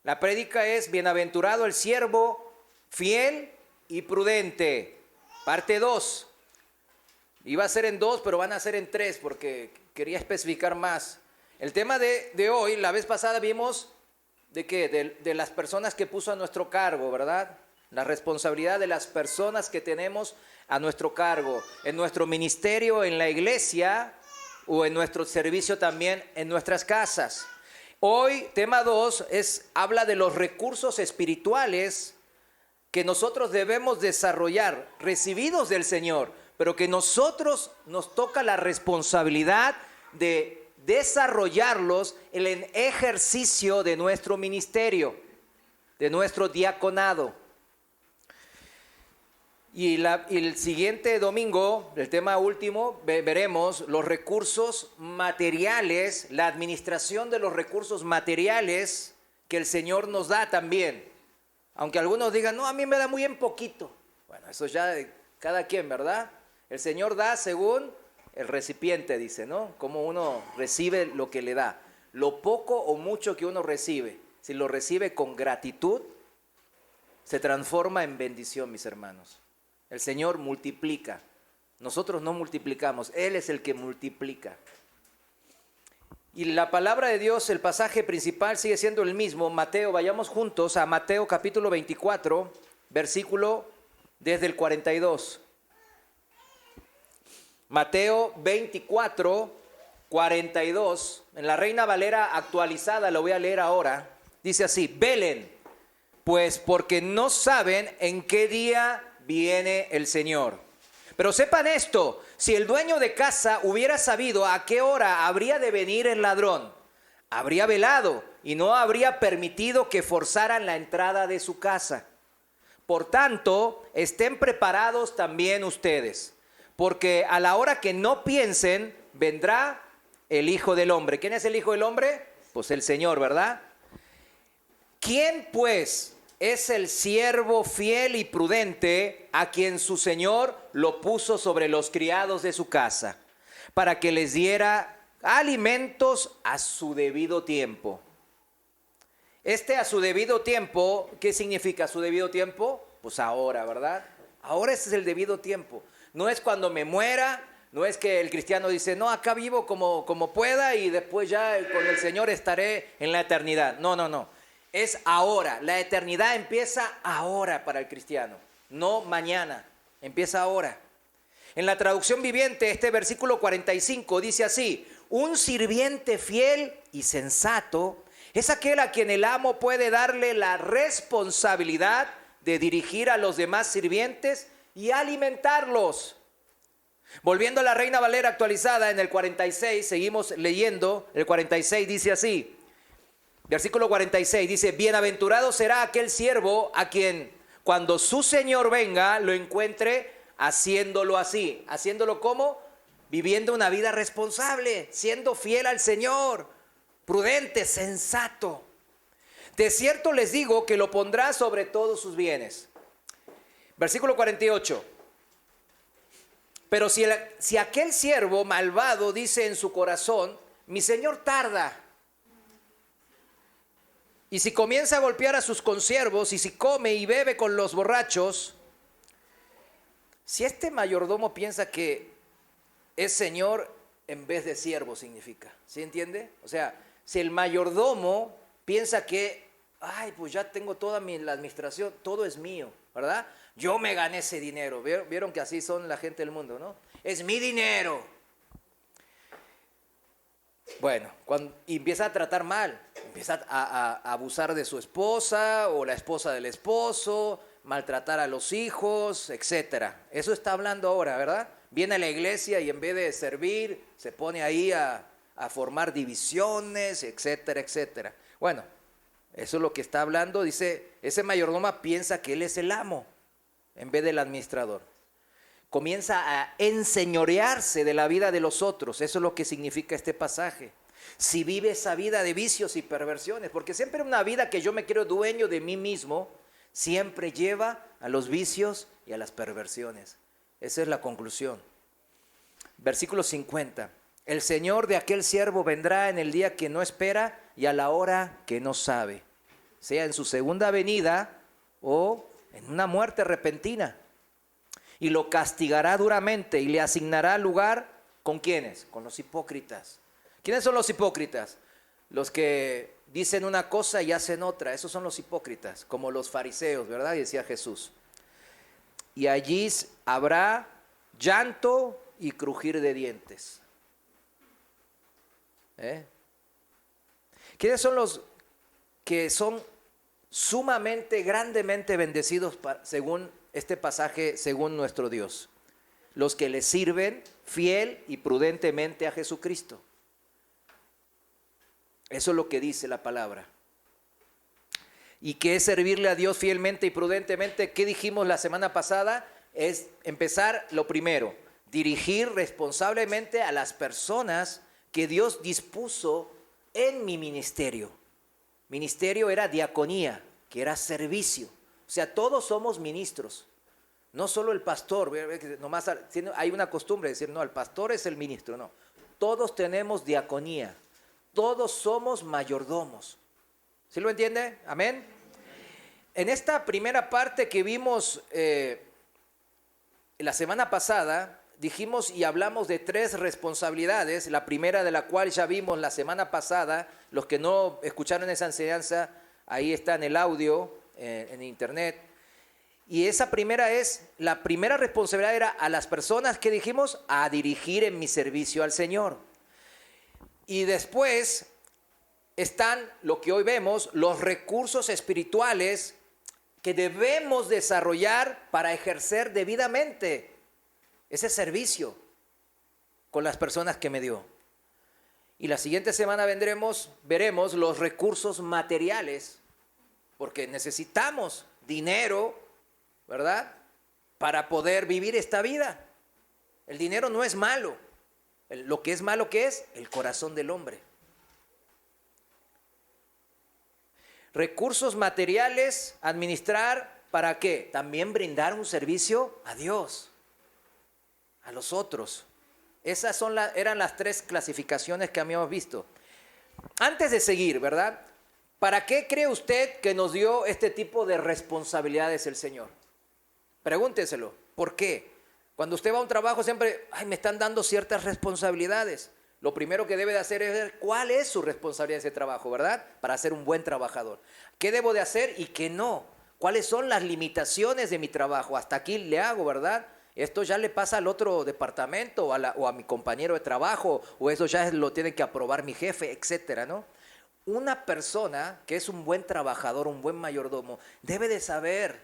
La prédica es bienaventurado el siervo fiel y prudente. Parte 2. Iba a ser en 2, pero van a ser en 3 porque quería especificar más. El tema de hoy, la vez pasada vimos de qué, de las personas que puso a nuestro cargo, ¿verdad? La responsabilidad de las personas que tenemos a nuestro cargo, en nuestro ministerio, en la iglesia o en nuestro servicio también en nuestras casas. Hoy, tema 2, habla de los recursos espirituales que nosotros debemos desarrollar, recibidos del Señor, pero que nosotros nos toca la responsabilidad de desarrollarlos en el ejercicio de nuestro ministerio, de nuestro diaconado. Y el siguiente domingo, el tema último, veremos los recursos materiales, la administración de los recursos materiales que el Señor nos da también. Aunque algunos digan, no, a mí me da muy en poquito. Bueno, eso ya de cada quien, ¿verdad? El Señor da según el recipiente, dice, ¿no? Cómo uno recibe lo que le da. Lo poco o mucho que uno recibe, si lo recibe con gratitud, se transforma en bendición, mis hermanos. El Señor multiplica. Nosotros no multiplicamos, Él es el que multiplica. Y la palabra de Dios, el pasaje principal sigue siendo el mismo. Mateo, vayamos juntos a Mateo capítulo 24, versículo desde el 42. Mateo 24, 42. En la Reina Valera actualizada, lo voy a leer ahora. Dice así: velen, pues porque no saben en qué día viene el Señor. Pero sepan esto, si el dueño de casa hubiera sabido a qué hora habría de venir el ladrón, habría velado y no habría permitido que forzaran la entrada de su casa. Por tanto, estén preparados también ustedes, porque a la hora que no piensen, vendrá el Hijo del Hombre. ¿Quién es el Hijo del Hombre? Pues el Señor, ¿verdad? ¿Quién pues es el siervo fiel y prudente a quien su señor lo puso sobre los criados de su casa, para que les diera alimentos a su debido tiempo? A su debido tiempo, ¿qué significa su debido tiempo? Pues ahora, ¿verdad? Ahora ese es el debido tiempo. No es cuando me muera, no es que el cristiano dice, no, acá vivo como pueda y después ya con el Señor estaré en la eternidad. No, no, no. Es ahora, la eternidad empieza ahora para el cristiano, no mañana, empieza ahora. En la traducción viviente, este versículo 45 dice así: un sirviente fiel y sensato es aquel a quien el amo puede darle la responsabilidad de dirigir a los demás sirvientes y alimentarlos. Volviendo a la Reina Valera actualizada en el 46, seguimos leyendo, el 46 dice así. Versículo 46 dice: bienaventurado será aquel siervo a quien cuando su señor venga lo encuentre haciéndolo así. ¿Haciéndolo cómo? Viviendo una vida responsable, siendo fiel al Señor, prudente, sensato. De cierto les digo que lo pondrá sobre todos sus bienes. Versículo 48. Pero si aquel siervo malvado dice en su corazón, mi señor tarda, y si comienza a golpear a sus consiervos, y si come y bebe con los borrachos, si este mayordomo piensa que es señor en vez de siervo, significa, ¿sí entiende? O sea, si el mayordomo piensa que, ay, pues ya tengo toda la administración, todo es mío, ¿verdad? Yo me gané ese dinero. ¿Vieron que así son la gente del mundo, no? Es mi dinero. Bueno, y empieza a tratar mal, empieza a abusar de su esposa o la esposa del esposo, maltratar a los hijos, etcétera. Eso está hablando ahora, ¿verdad? Viene a la iglesia y en vez de servir, se pone ahí a formar divisiones, etcétera, etcétera. Bueno, eso es lo que está hablando. Dice, ese mayordomo piensa que él es el amo en vez del administrador. Comienza a enseñorearse de la vida de los otros. Eso es lo que significa este pasaje. Si vive esa vida de vicios y perversiones, porque siempre una vida que yo me creo dueño de mí mismo, siempre lleva a los vicios y a las perversiones. Esa es la conclusión. Versículo 50. El Señor de aquel siervo vendrá en el día que no espera y a la hora que no sabe. sea en su segunda venida o en una muerte repentina. Y lo castigará duramente y le asignará lugar, ¿con quiénes? Con los hipócritas. ¿Quiénes son los hipócritas? Los que dicen una cosa y hacen otra. Esos son los hipócritas, como los fariseos, ¿verdad? Y decía Jesús. Y allí habrá llanto y crujir de dientes. ¿Quiénes son los que son sumamente, grandemente bendecidos según este pasaje, según nuestro Dios? Los que le sirven fiel y prudentemente a Jesucristo. Eso es lo que dice la palabra. ¿Y qué es servirle a Dios fielmente y prudentemente? ¿Qué dijimos la semana pasada? Es empezar lo primero, dirigir responsablemente a las personas que Dios dispuso en mi ministerio. Ministerio era diaconía, que era servicio. O sea, todos somos ministros. No solo el pastor, nomás hay una costumbre de decir, no, el pastor es el ministro, no. Todos tenemos diaconía, todos somos mayordomos. ¿Sí lo entiende? Amén. En esta primera parte que vimos la semana pasada, dijimos y hablamos de 3 responsabilidades, la primera de la cual ya vimos la semana pasada. Los que no escucharon esa enseñanza, ahí está en el audio, en internet. Y esa primera la primera responsabilidad era a las personas que dijimos a dirigir en mi servicio al Señor. Y después están lo que hoy vemos, los recursos espirituales que debemos desarrollar para ejercer debidamente ese servicio con las personas que me dio. Y la siguiente semana veremos los recursos materiales, porque necesitamos dinero, ¿verdad?, para poder vivir esta vida. El dinero no es malo. Lo que es malo, ¿qué es? El corazón del hombre. Recursos materiales, administrar, ¿para qué? También brindar un servicio a Dios, a los otros. Esas eran las 3 clasificaciones que habíamos visto. Antes de seguir, ¿verdad? ¿Para qué cree usted que nos dio este tipo de responsabilidades el Señor? Pregúnteselo. ¿Por qué? Cuando usted va a un trabajo siempre, me están dando ciertas responsabilidades. Lo primero que debe de hacer es ver cuál es su responsabilidad de ese trabajo, ¿verdad? Para ser un buen trabajador. ¿Qué debo de hacer y qué no? ¿Cuáles son las limitaciones de mi trabajo? Hasta aquí le hago, ¿verdad? Esto ya le pasa al otro departamento o a mi compañero de trabajo, o eso ya lo tiene que aprobar mi jefe, etcétera, ¿no? Una persona que es un buen trabajador, un buen mayordomo, debe de saber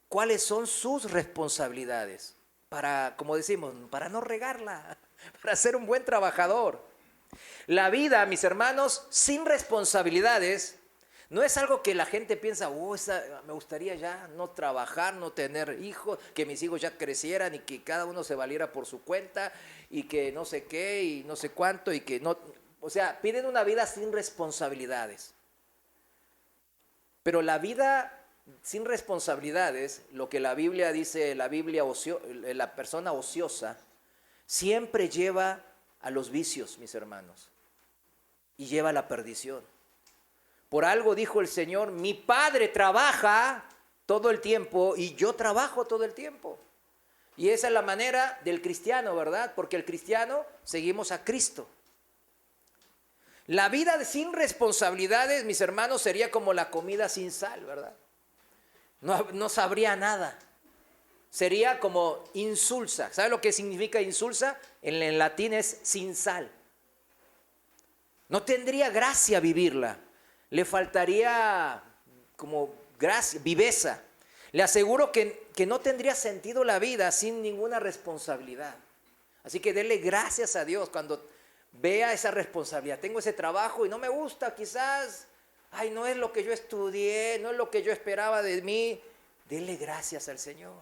cuáles son sus responsabilidades para, como decimos, para no regarla, para ser un buen trabajador. La vida, mis hermanos, sin responsabilidades, no es algo que la gente piensa, me gustaría ya no trabajar, no tener hijos, que mis hijos ya crecieran y que cada uno se valiera por su cuenta y que no sé qué y no sé cuánto y que no... O sea, piden una vida sin responsabilidades. Pero la vida sin responsabilidades, lo que la Biblia dice, la persona ociosa, siempre lleva a los vicios, mis hermanos, y lleva a la perdición. Por algo dijo el Señor, mi Padre trabaja todo el tiempo y yo trabajo todo el tiempo. Y esa es la manera del cristiano, ¿verdad? Porque el cristiano seguimos a Cristo. La vida sin responsabilidades, mis hermanos, sería como la comida sin sal, ¿verdad? No sabría nada. Sería como insulsa. ¿Sabe lo que significa insulsa? En latín es sin sal. No tendría gracia vivirla. Le faltaría como gracia, viveza. Le aseguro que no tendría sentido la vida sin ninguna responsabilidad. Así que dele gracias a Dios cuando vea esa responsabilidad. Tengo ese trabajo y no me gusta, quizás, no es lo que yo estudié, no es lo que yo esperaba de mí. Dele gracias al Señor.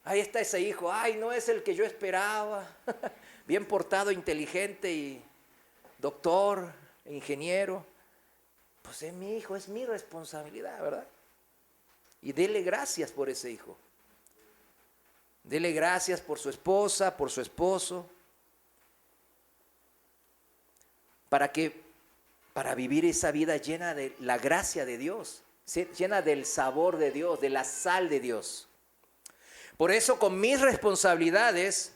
Ahí está ese hijo, no es el que yo esperaba. Bien portado, inteligente y doctor, ingeniero. Pues es mi hijo, es mi responsabilidad, ¿verdad? Y dele gracias por ese hijo. Dele gracias por su esposa, por su esposo. Para que para vivir esa vida llena de la gracia de Dios, llena del sabor de Dios, de la sal de Dios. Por eso, con mis responsabilidades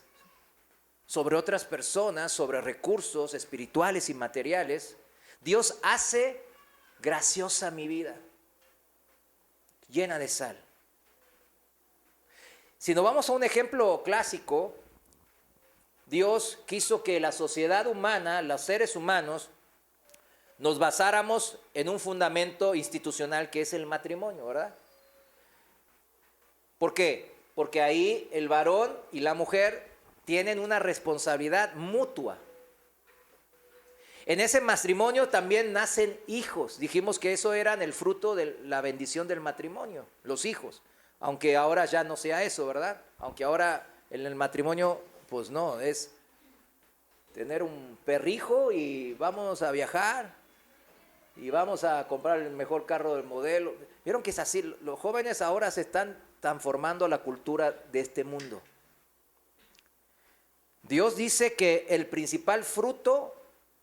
sobre otras personas, sobre recursos espirituales y materiales, Dios hace graciosa mi vida, llena de sal. Si nos vamos a un ejemplo clásico, Dios quiso que la sociedad humana, los seres humanos, nos basáramos en un fundamento institucional que es el matrimonio, ¿verdad? ¿Por qué? Porque ahí el varón y la mujer tienen una responsabilidad mutua. En ese matrimonio también nacen hijos. Dijimos que eso era el fruto de la bendición del matrimonio, los hijos. Aunque ahora ya no sea eso, ¿verdad? Aunque ahora en el matrimonio, pues no, es tener un perrijo y vamos a viajar y vamos a comprar el mejor carro del modelo. ¿Vieron que es así? Los jóvenes ahora se están transformando la cultura de este mundo. Dios dice que el principal fruto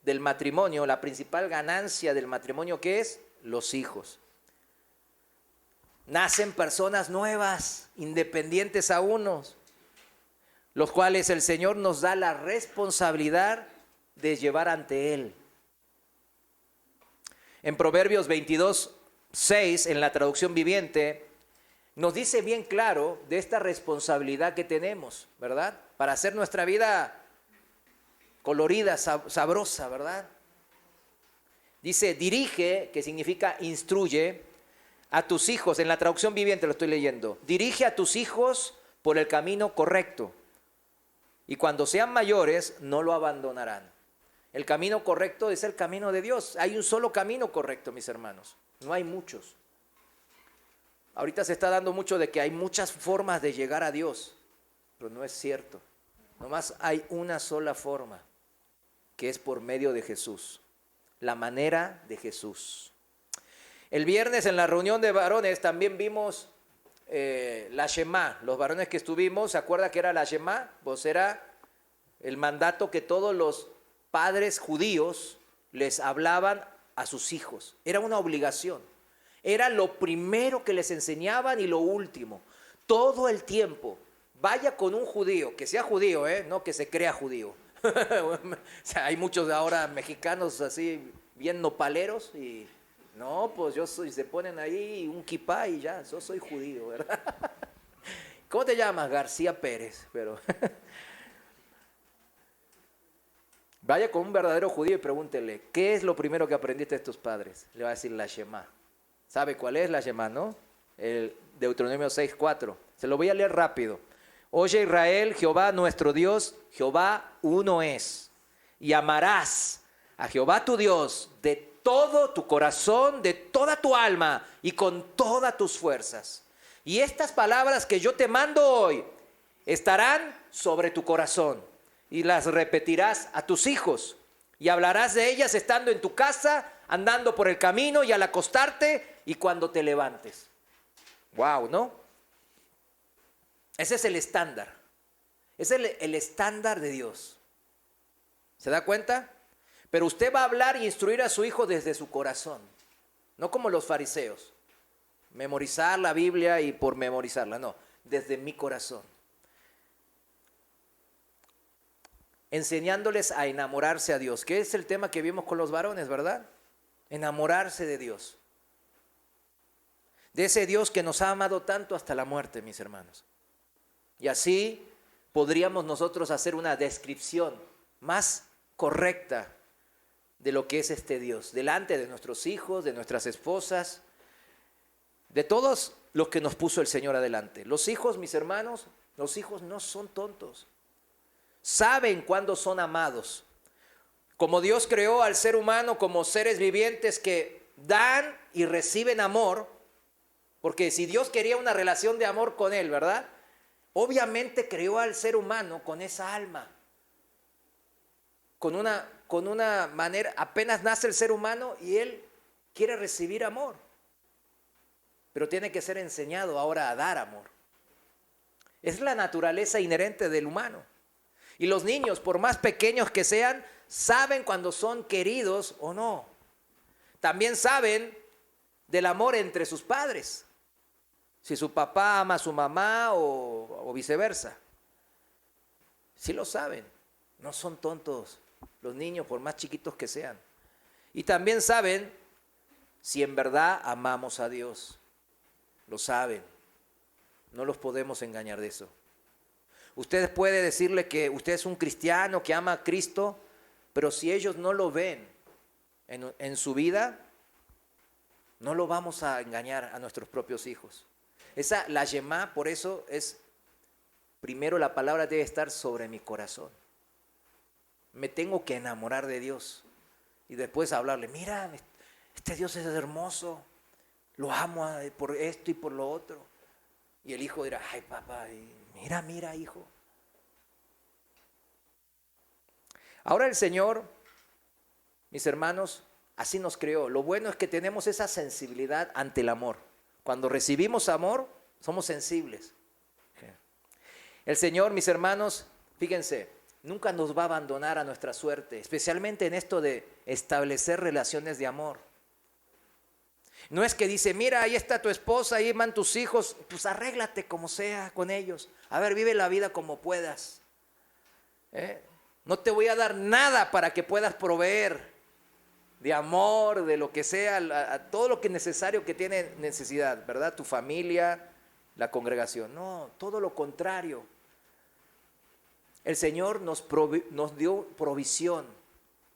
del matrimonio, la principal ganancia del matrimonio, ¿qué es? Los hijos. Nacen personas nuevas, independientes a unos, los cuales el Señor nos da la responsabilidad de llevar ante Él. En Proverbios 22:6, en la traducción viviente, nos dice bien claro de esta responsabilidad que tenemos, ¿verdad? Para hacer nuestra vida colorida, sabrosa, ¿verdad? Dice, dirige, que significa instruye, a tus hijos, en la traducción viviente lo estoy leyendo, dirige a tus hijos por el camino correcto, y cuando sean mayores no lo abandonarán. El camino correcto es el camino de Dios. Hay un solo camino correcto, mis hermanos, no hay muchos. Ahorita se está dando mucho de que hay muchas formas de llegar a Dios, pero no es cierto. Nomás hay una sola forma, que es por medio de Jesús, la manera de Jesús. El viernes en la reunión de varones también vimos la Shema. Los varones que estuvimos, ¿se acuerda que era la Shema? Pues era el mandato que todos los padres judíos les hablaban a sus hijos. Era una obligación. Era lo primero que les enseñaban y lo último. Todo el tiempo. Vaya con un judío, que sea judío, no que se crea judío. O sea, hay muchos ahora mexicanos así bien nopaleros y no, pues yo soy, se ponen ahí un kipá y ya, yo soy judío, ¿verdad? ¿Cómo te llamas? García Pérez, pero vaya con un verdadero judío y pregúntele, ¿qué es lo primero que aprendiste de tus padres? Le va a decir la Shema. ¿Sabe cuál es la Shema, no? El Deuteronomio 6:4. Se lo voy a leer rápido. Oye Israel, Jehová nuestro Dios, Jehová uno es. Y amarás a Jehová tu Dios de todo tu corazón, de toda tu alma y con todas tus fuerzas. Y estas palabras que yo te mando hoy estarán sobre tu corazón y las repetirás a tus hijos y hablarás de ellas estando en tu casa, andando por el camino y al acostarte y cuando te levantes. Wow, ¿no? Ese es el estándar. Es el estándar de Dios. ¿Se da cuenta? Pero usted va a hablar y instruir a su hijo desde su corazón. No como los fariseos. Memorizar la Biblia y por memorizarla. No, desde mi corazón. Enseñándoles a enamorarse a Dios. Que es el tema que vimos con los varones, ¿verdad? Enamorarse de Dios. De ese Dios que nos ha amado tanto hasta la muerte, mis hermanos. Y así podríamos nosotros hacer una descripción más correcta de lo que es este Dios, delante de nuestros hijos, de nuestras esposas, de todos los que nos puso el Señor adelante. Los hijos, mis hermanos, los hijos no son tontos. Saben cuándo son amados. Como Dios creó al ser humano como seres vivientes que dan y reciben amor, porque si Dios quería una relación de amor con él, ¿verdad? Obviamente creó al ser humano con esa alma, con una manera, apenas nace el ser humano y él quiere recibir amor, pero tiene que ser enseñado ahora a dar amor. Es la naturaleza inherente del humano. Y los niños, por más pequeños que sean, saben cuando son queridos o no. También saben del amor entre sus padres. Si su papá ama a su mamá o viceversa. Sí lo saben. No son tontos los niños, por más chiquitos que sean. Y también saben si en verdad amamos a Dios. Lo saben. No los podemos engañar de eso. Usted puede decirle que usted es un cristiano que ama a Cristo, pero si ellos no lo ven en su vida, no lo vamos a engañar a nuestros propios hijos. La Shema, por eso es, primero la palabra debe estar sobre mi corazón. Me tengo que enamorar de Dios y después hablarle, mira, este Dios es hermoso, lo amo por esto y por lo otro. Y el hijo dirá, ay papá, mira hijo. Ahora el Señor, mis hermanos, así nos creó. Lo bueno es que tenemos esa sensibilidad ante el amor. Cuando recibimos amor, somos sensibles. El Señor, mis hermanos, fíjense, nunca nos va a abandonar a nuestra suerte, especialmente en esto de establecer relaciones de amor. No es que dice, mira, ahí está tu esposa, ahí van tus hijos, pues arréglate como sea con ellos. A ver, vive la vida como puedas. No te voy a dar nada para que puedas proveer de amor, de lo que sea, a todo lo que es necesario que tiene necesidad, ¿verdad? Tu familia, la congregación. No, todo lo contrario. El Señor nos dio provisión,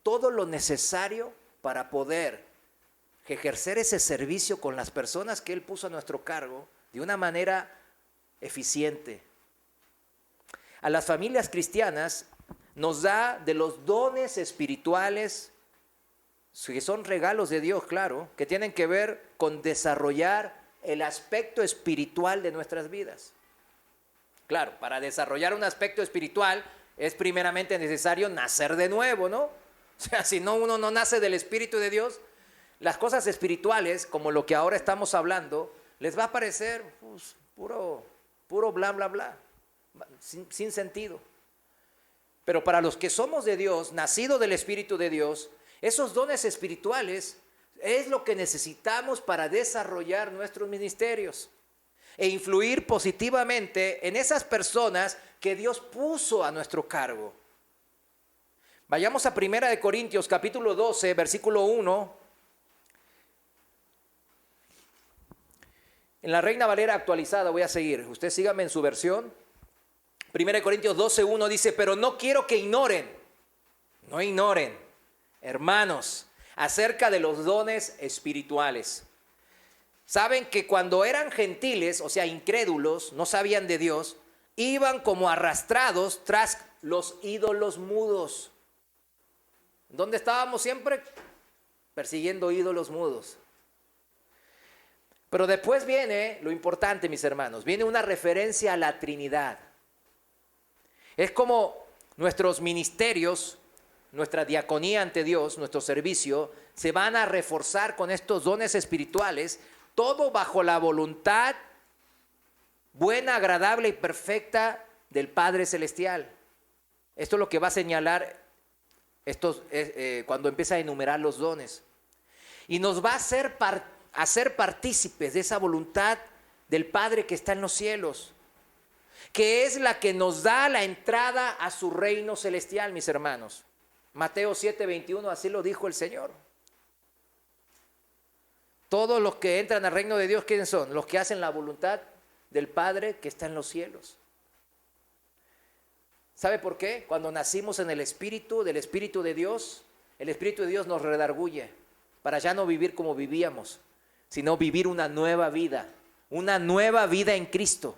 todo lo necesario para poder ejercer ese servicio con las personas que Él puso a nuestro cargo de una manera eficiente. A las familias cristianas nos da de los dones espirituales, que son regalos de Dios, claro, que tienen que ver con desarrollar el aspecto espiritual de nuestras vidas. Claro, para desarrollar un aspecto espiritual es primeramente necesario nacer de nuevo, ¿no? O sea, si no, uno no nace del Espíritu de Dios, las cosas espirituales, como lo que ahora estamos hablando, les va a parecer pues, puro bla, bla, bla, sin sentido. Pero para los que somos de Dios, nacidos del Espíritu de Dios, esos dones espirituales es lo que necesitamos para desarrollar nuestros ministerios e influir positivamente en esas personas que Dios puso a nuestro cargo. Vayamos a 1 Corintios capítulo 12, versículo 1. En la Reina Valera actualizada voy a seguir. Usted sígame en su versión. 1 Corintios 12, 1 dice, pero no quiero que ignoren, hermanos, acerca de los dones espirituales. Saben que cuando eran gentiles, o sea, incrédulos, no sabían de Dios, iban como arrastrados tras los ídolos mudos. ¿Dónde estábamos siempre? Persiguiendo ídolos mudos. Pero después viene lo importante, mis hermanos, viene una referencia a la Trinidad. Es como nuestros ministerios, nuestra diaconía ante Dios, nuestro servicio, se van a reforzar con estos dones espirituales, todo bajo la voluntad buena, agradable y perfecta del Padre Celestial. Esto es lo que va a señalar cuando empieza a enumerar los dones. Y nos va a hacer partícipes de esa voluntad del Padre que está en los cielos, que es la que nos da la entrada a su reino celestial, mis hermanos. Mateo 7:21, así lo dijo el Señor. Todos los que entran al reino de Dios, ¿quiénes son? Los que hacen la voluntad del Padre que está en los cielos. ¿Sabe por qué? Cuando nacimos en el Espíritu, del Espíritu de Dios, el Espíritu de Dios nos redarguye para ya no vivir como vivíamos, sino vivir una nueva vida en Cristo.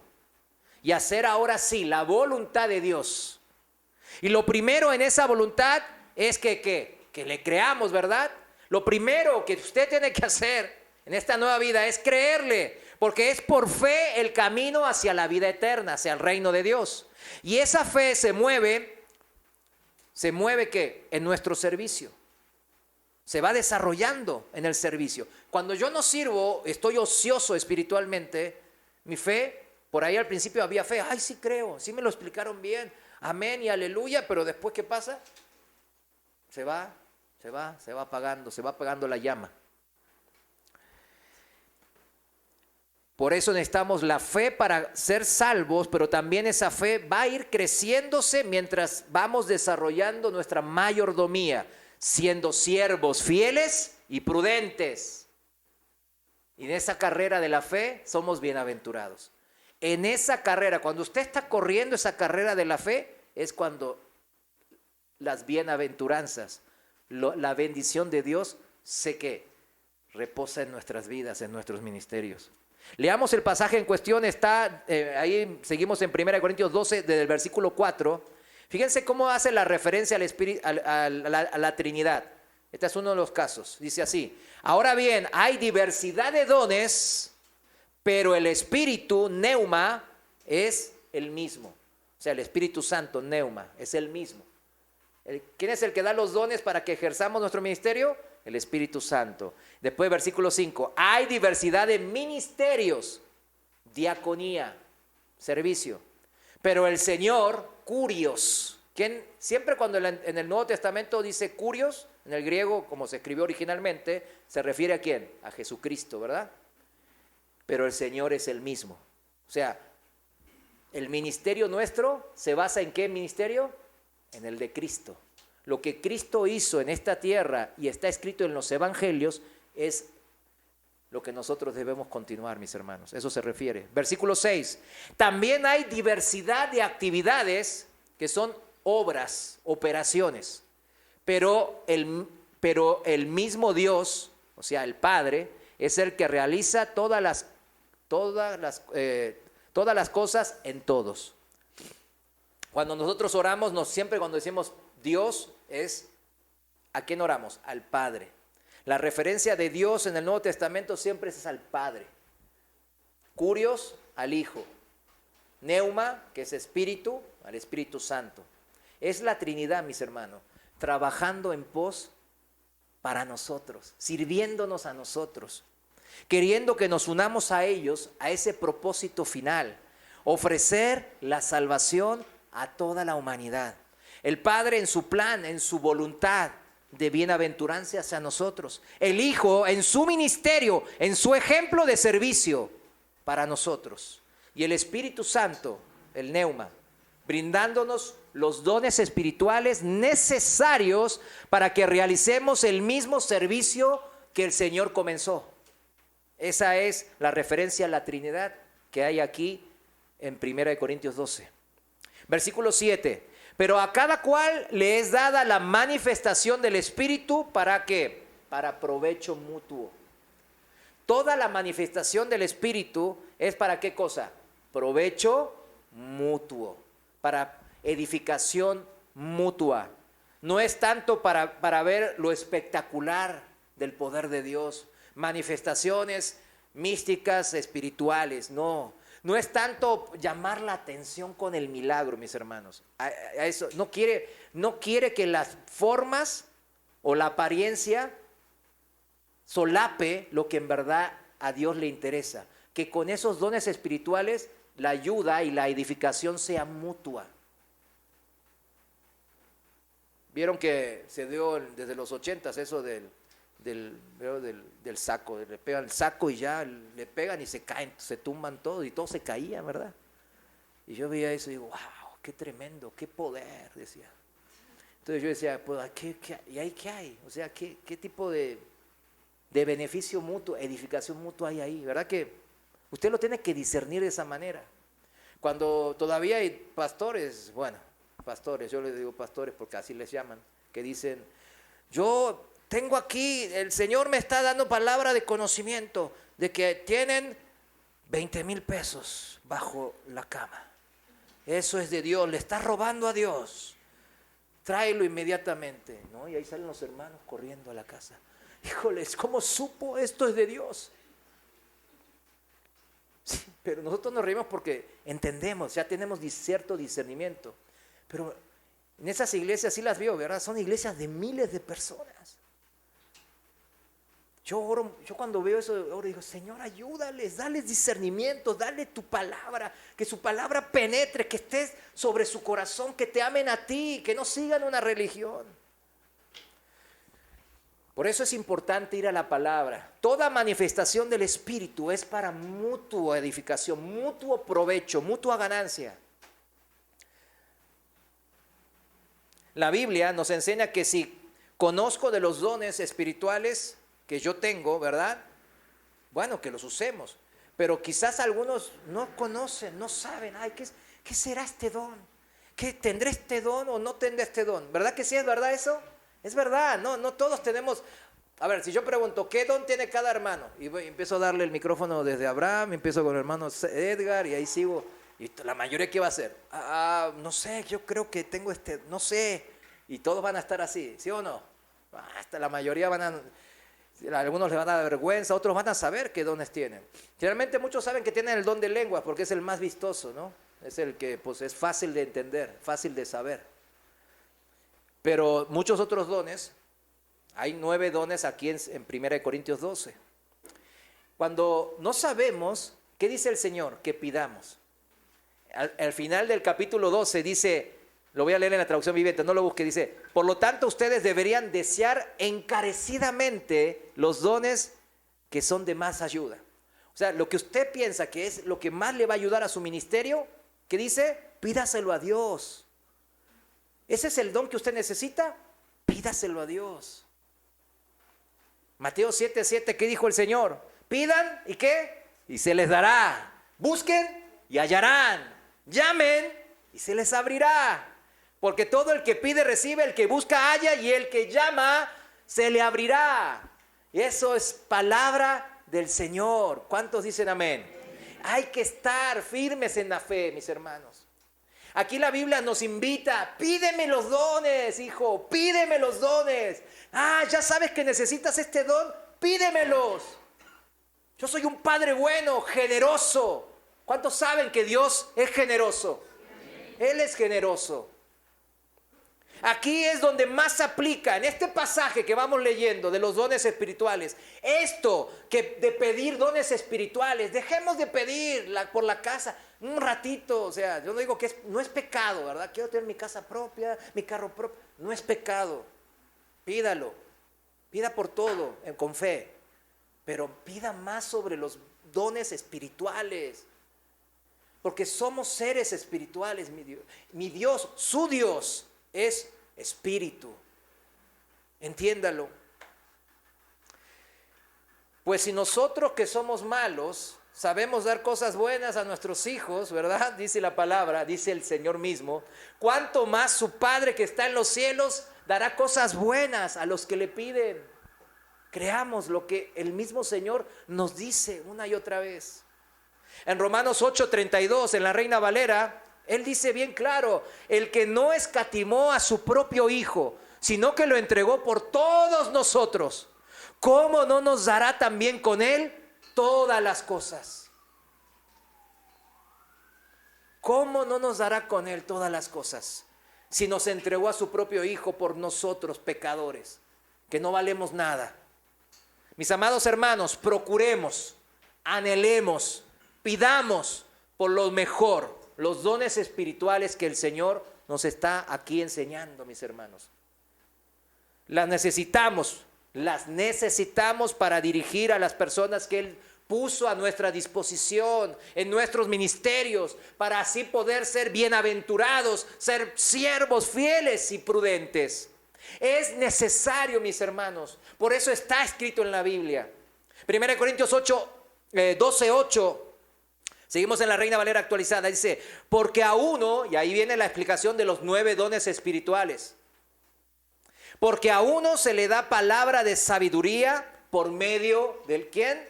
Y hacer ahora sí la voluntad de Dios. Y lo primero en esa voluntad es que le creamos, ¿verdad? Lo primero que usted tiene que hacer en esta nueva vida es creerle, porque es por fe el camino hacia la vida eterna, hacia el reino de Dios. Y esa fe se mueve ¿qué? En nuestro servicio. Se va desarrollando en el servicio. Cuando yo no sirvo, estoy ocioso espiritualmente, mi fe, por ahí al principio había fe, ay sí creo, sí me lo explicaron bien, amén y aleluya, pero después ¿qué pasa? Se va apagando la llama. Por eso necesitamos la fe para ser salvos, pero también esa fe va a ir creciéndose mientras vamos desarrollando nuestra mayordomía, siendo siervos fieles y prudentes. Y en esa carrera de la fe somos bienaventurados. En esa carrera, cuando usted está corriendo esa carrera de la fe, es cuando las bienaventuranzas, la bendición de Dios, sé que reposa en nuestras vidas, en nuestros ministerios. Leamos el pasaje en cuestión, está ahí, seguimos en 1 Corintios 12, desde el versículo 4. Fíjense cómo hace la referencia al Espíritu, a la Trinidad. Este es uno de los casos. Dice así: ahora bien, hay diversidad de dones, pero el Espíritu, neuma, es el mismo. O sea, el Espíritu Santo, neuma, es el mismo. ¿Quién es el que da los dones para que ejerzamos nuestro ministerio? El Espíritu Santo. Después, versículo 5. Hay diversidad de ministerios, diaconía, servicio. Pero el Señor, curios. ¿Quién? Siempre cuando en el Nuevo Testamento dice curios, en el griego, como se escribió originalmente, se refiere a quién? A Jesucristo, ¿verdad? Pero el Señor es el mismo. O sea, el ministerio nuestro se basa en ¿qué ministerio? En el de Cristo. Lo que Cristo hizo en esta tierra y está escrito en los evangelios es lo que nosotros debemos continuar, mis hermanos. Eso se refiere. Versículo 6. También hay diversidad de actividades que son obras, operaciones. Pero el mismo Dios, o sea, el Padre, es el que realiza todas las cosas en todos. Cuando nosotros oramos, siempre cuando decimos Dios es, ¿a quién oramos? Al Padre. La referencia de Dios en el Nuevo Testamento siempre es al Padre. Curios, al Hijo. Neuma, que es Espíritu, al Espíritu Santo. Es la Trinidad, mis hermanos, trabajando en pos para nosotros, sirviéndonos a nosotros, queriendo que nos unamos a ellos, a ese propósito final, ofrecer la salvación a toda la humanidad. El Padre en su plan, en su voluntad de bienaventuranza hacia nosotros. El Hijo en su ministerio, en su ejemplo de servicio para nosotros. Y el Espíritu Santo, el neuma, brindándonos los dones espirituales necesarios para que realicemos el mismo servicio que el Señor comenzó. Esa es la referencia a la Trinidad que hay aquí en 1 Corintios 12. Versículo 7. Pero a cada cual le es dada la manifestación del Espíritu, ¿para qué? Para provecho mutuo. Toda la manifestación del Espíritu es ¿para qué cosa? Provecho mutuo, para edificación mutua. No es tanto para ver lo espectacular del poder de Dios, manifestaciones místicas, espirituales, no. No es tanto llamar la atención con el milagro, mis hermanos. A eso, no quiere que las formas o la apariencia solape lo que en verdad a Dios le interesa. Que con esos dones espirituales la ayuda y la edificación sea mutua. Vieron que se dio desde los 80s eso del saco, le pegan el saco y ya le pegan y se caen, se tumban todos y todos se caían, ¿verdad? Y yo veía eso y digo, wow, qué tremendo, qué poder, decía. Entonces yo decía, pues, ¿y ahí qué hay? O sea, ¿qué tipo de beneficio mutuo, edificación mutua hay ahí? ¿Verdad que usted lo tiene que discernir de esa manera? Cuando todavía hay pastores, yo les digo pastores porque así les llaman, que dicen, yo tengo aquí, el Señor me está dando palabra de conocimiento de que tienen 20,000 pesos bajo la cama. Eso es de Dios, le está robando a Dios. Tráelo inmediatamente, ¿no? Y ahí salen los hermanos corriendo a la casa. Híjoles, ¿cómo supo esto es de Dios? Sí, pero nosotros nos reímos porque entendemos, ya tenemos cierto discernimiento. Pero en esas iglesias sí las veo, ¿verdad? Son iglesias de miles de personas. Yo cuando veo eso, oro y digo, Señor, ayúdales, dales discernimiento, dale tu palabra, que su palabra penetre, que estés sobre su corazón, que te amen a ti, que no sigan una religión. Por eso es importante ir a la palabra. Toda manifestación del Espíritu es para mutua edificación, mutuo provecho, mutua ganancia. La Biblia nos enseña que si conozco de los dones espirituales que yo tengo, ¿verdad? Bueno, que los usemos. Pero quizás algunos no conocen, no saben, ay, ¿qué será este don? ¿Qué tendré este don o no tendré este don? ¿Verdad que sí es verdad eso? Es verdad, no todos tenemos. A ver, si yo pregunto, ¿qué don tiene cada hermano? Y empiezo a darle el micrófono desde Abraham, empiezo con el hermano Edgar y ahí sigo. Y la mayoría, ¿qué va a hacer? No sé, yo creo que tengo no sé. Y todos van a estar así, ¿sí o no? Hasta la mayoría algunos les van a dar vergüenza, otros van a saber qué dones tienen. Generalmente muchos saben que tienen el don de lenguas porque es el más vistoso, ¿no? Es el que pues, es fácil de entender, fácil de saber. Pero muchos otros dones, hay 9 dones aquí en 1 Corintios 12. Cuando no sabemos, ¿qué dice el Señor? Que pidamos. Al final del capítulo 12 dice, lo voy a leer en la traducción viviente, no lo busque, dice, por lo tanto ustedes deberían desear encarecidamente los dones que son de más ayuda. O sea, lo que usted piensa que es lo que más le va a ayudar a su ministerio, ¿qué dice? Pídaselo a Dios. ¿Ese es el don que usted necesita? Pídaselo a Dios. Mateo 7:7, ¿qué dijo el Señor? Pidan, ¿y qué? Y se les dará. Busquen y hallarán. Llamen y se les abrirá. Porque todo el que pide recibe, el que busca halla y el que llama se le abrirá. Y eso es palabra del Señor. ¿Cuántos dicen amén? Hay que estar firmes en la fe, mis hermanos. Aquí la Biblia nos invita, pídeme los dones, hijo, pídeme los dones. Ya sabes que necesitas este don, pídemelos. Yo soy un padre bueno, generoso. ¿Cuántos saben que Dios es generoso? Él es generoso. Aquí es donde más se aplica, en este pasaje que vamos leyendo de los dones espirituales. Esto que de pedir dones espirituales, dejemos de pedir por la casa un ratito. O sea, yo no digo que no es pecado, ¿verdad? Quiero tener mi casa propia, mi carro propio. No es pecado. Pídalo. Pida por todo, con fe. Pero pida más sobre los dones espirituales. Porque somos seres espirituales, mi Dios, su Dios es espíritu. Entiéndalo. Pues si nosotros que somos malos sabemos dar cosas buenas a nuestros hijos, ¿verdad? Dice la palabra, dice el Señor mismo. ¿Cuánto más su Padre que está en los cielos dará cosas buenas a los que le piden? Creamos lo que el mismo Señor nos dice una y otra vez. En Romanos 8:32, en la Reina Valera, Él dice bien claro, el que no escatimó a su propio Hijo, sino que lo entregó por todos nosotros, ¿cómo no nos dará también con Él todas las cosas? ¿Cómo no nos dará con Él todas las cosas? Si nos entregó a su propio Hijo por nosotros, pecadores, que no valemos nada. Mis amados hermanos, procuremos, anhelemos, pidamos por lo mejor, los dones espirituales que el Señor nos está aquí enseñando, mis hermanos. Las necesitamos para dirigir a las personas que Él puso a nuestra disposición en nuestros ministerios, para así poder ser bienaventurados, ser siervos fieles y prudentes. Es necesario, mis hermanos, por eso está escrito en la Biblia. 1 Corintios 12:8. Seguimos en la Reina Valera actualizada, dice, porque a uno, y ahí viene la explicación de los 9 dones espirituales, porque a uno se le da palabra de sabiduría por medio del ¿quién?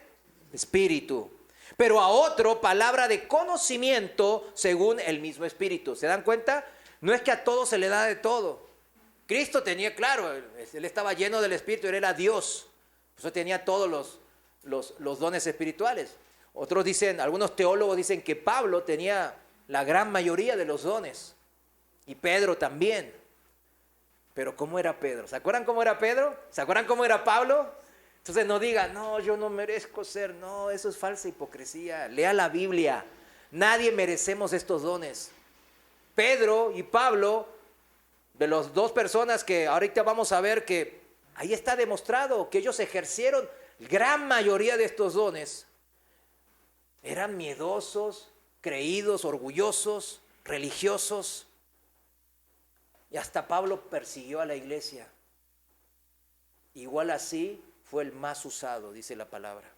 Espíritu, pero a otro palabra de conocimiento según el mismo Espíritu. ¿Se dan cuenta? No es que a todos se le da de todo. Cristo tenía claro, Él estaba lleno del Espíritu, Él era Dios, por eso tenía todos los dones espirituales. Otros dicen, algunos teólogos dicen que Pablo tenía la gran mayoría de los dones. Y Pedro también. Pero ¿cómo era Pedro? ¿Se acuerdan cómo era Pedro? ¿Se acuerdan cómo era Pablo? Entonces no digan, no, yo no merezco ser. No, eso es falsa hipocresía. Lea la Biblia. Nadie merecemos estos dones. Pedro y Pablo, de las 2 personas que ahorita vamos a ver que Ahí está demostrado que ellos ejercieron, gran mayoría de estos dones, eran miedosos, creídos, orgullosos, religiosos. Y hasta Pablo persiguió a la iglesia. Igual así fue el más usado, dice la palabra.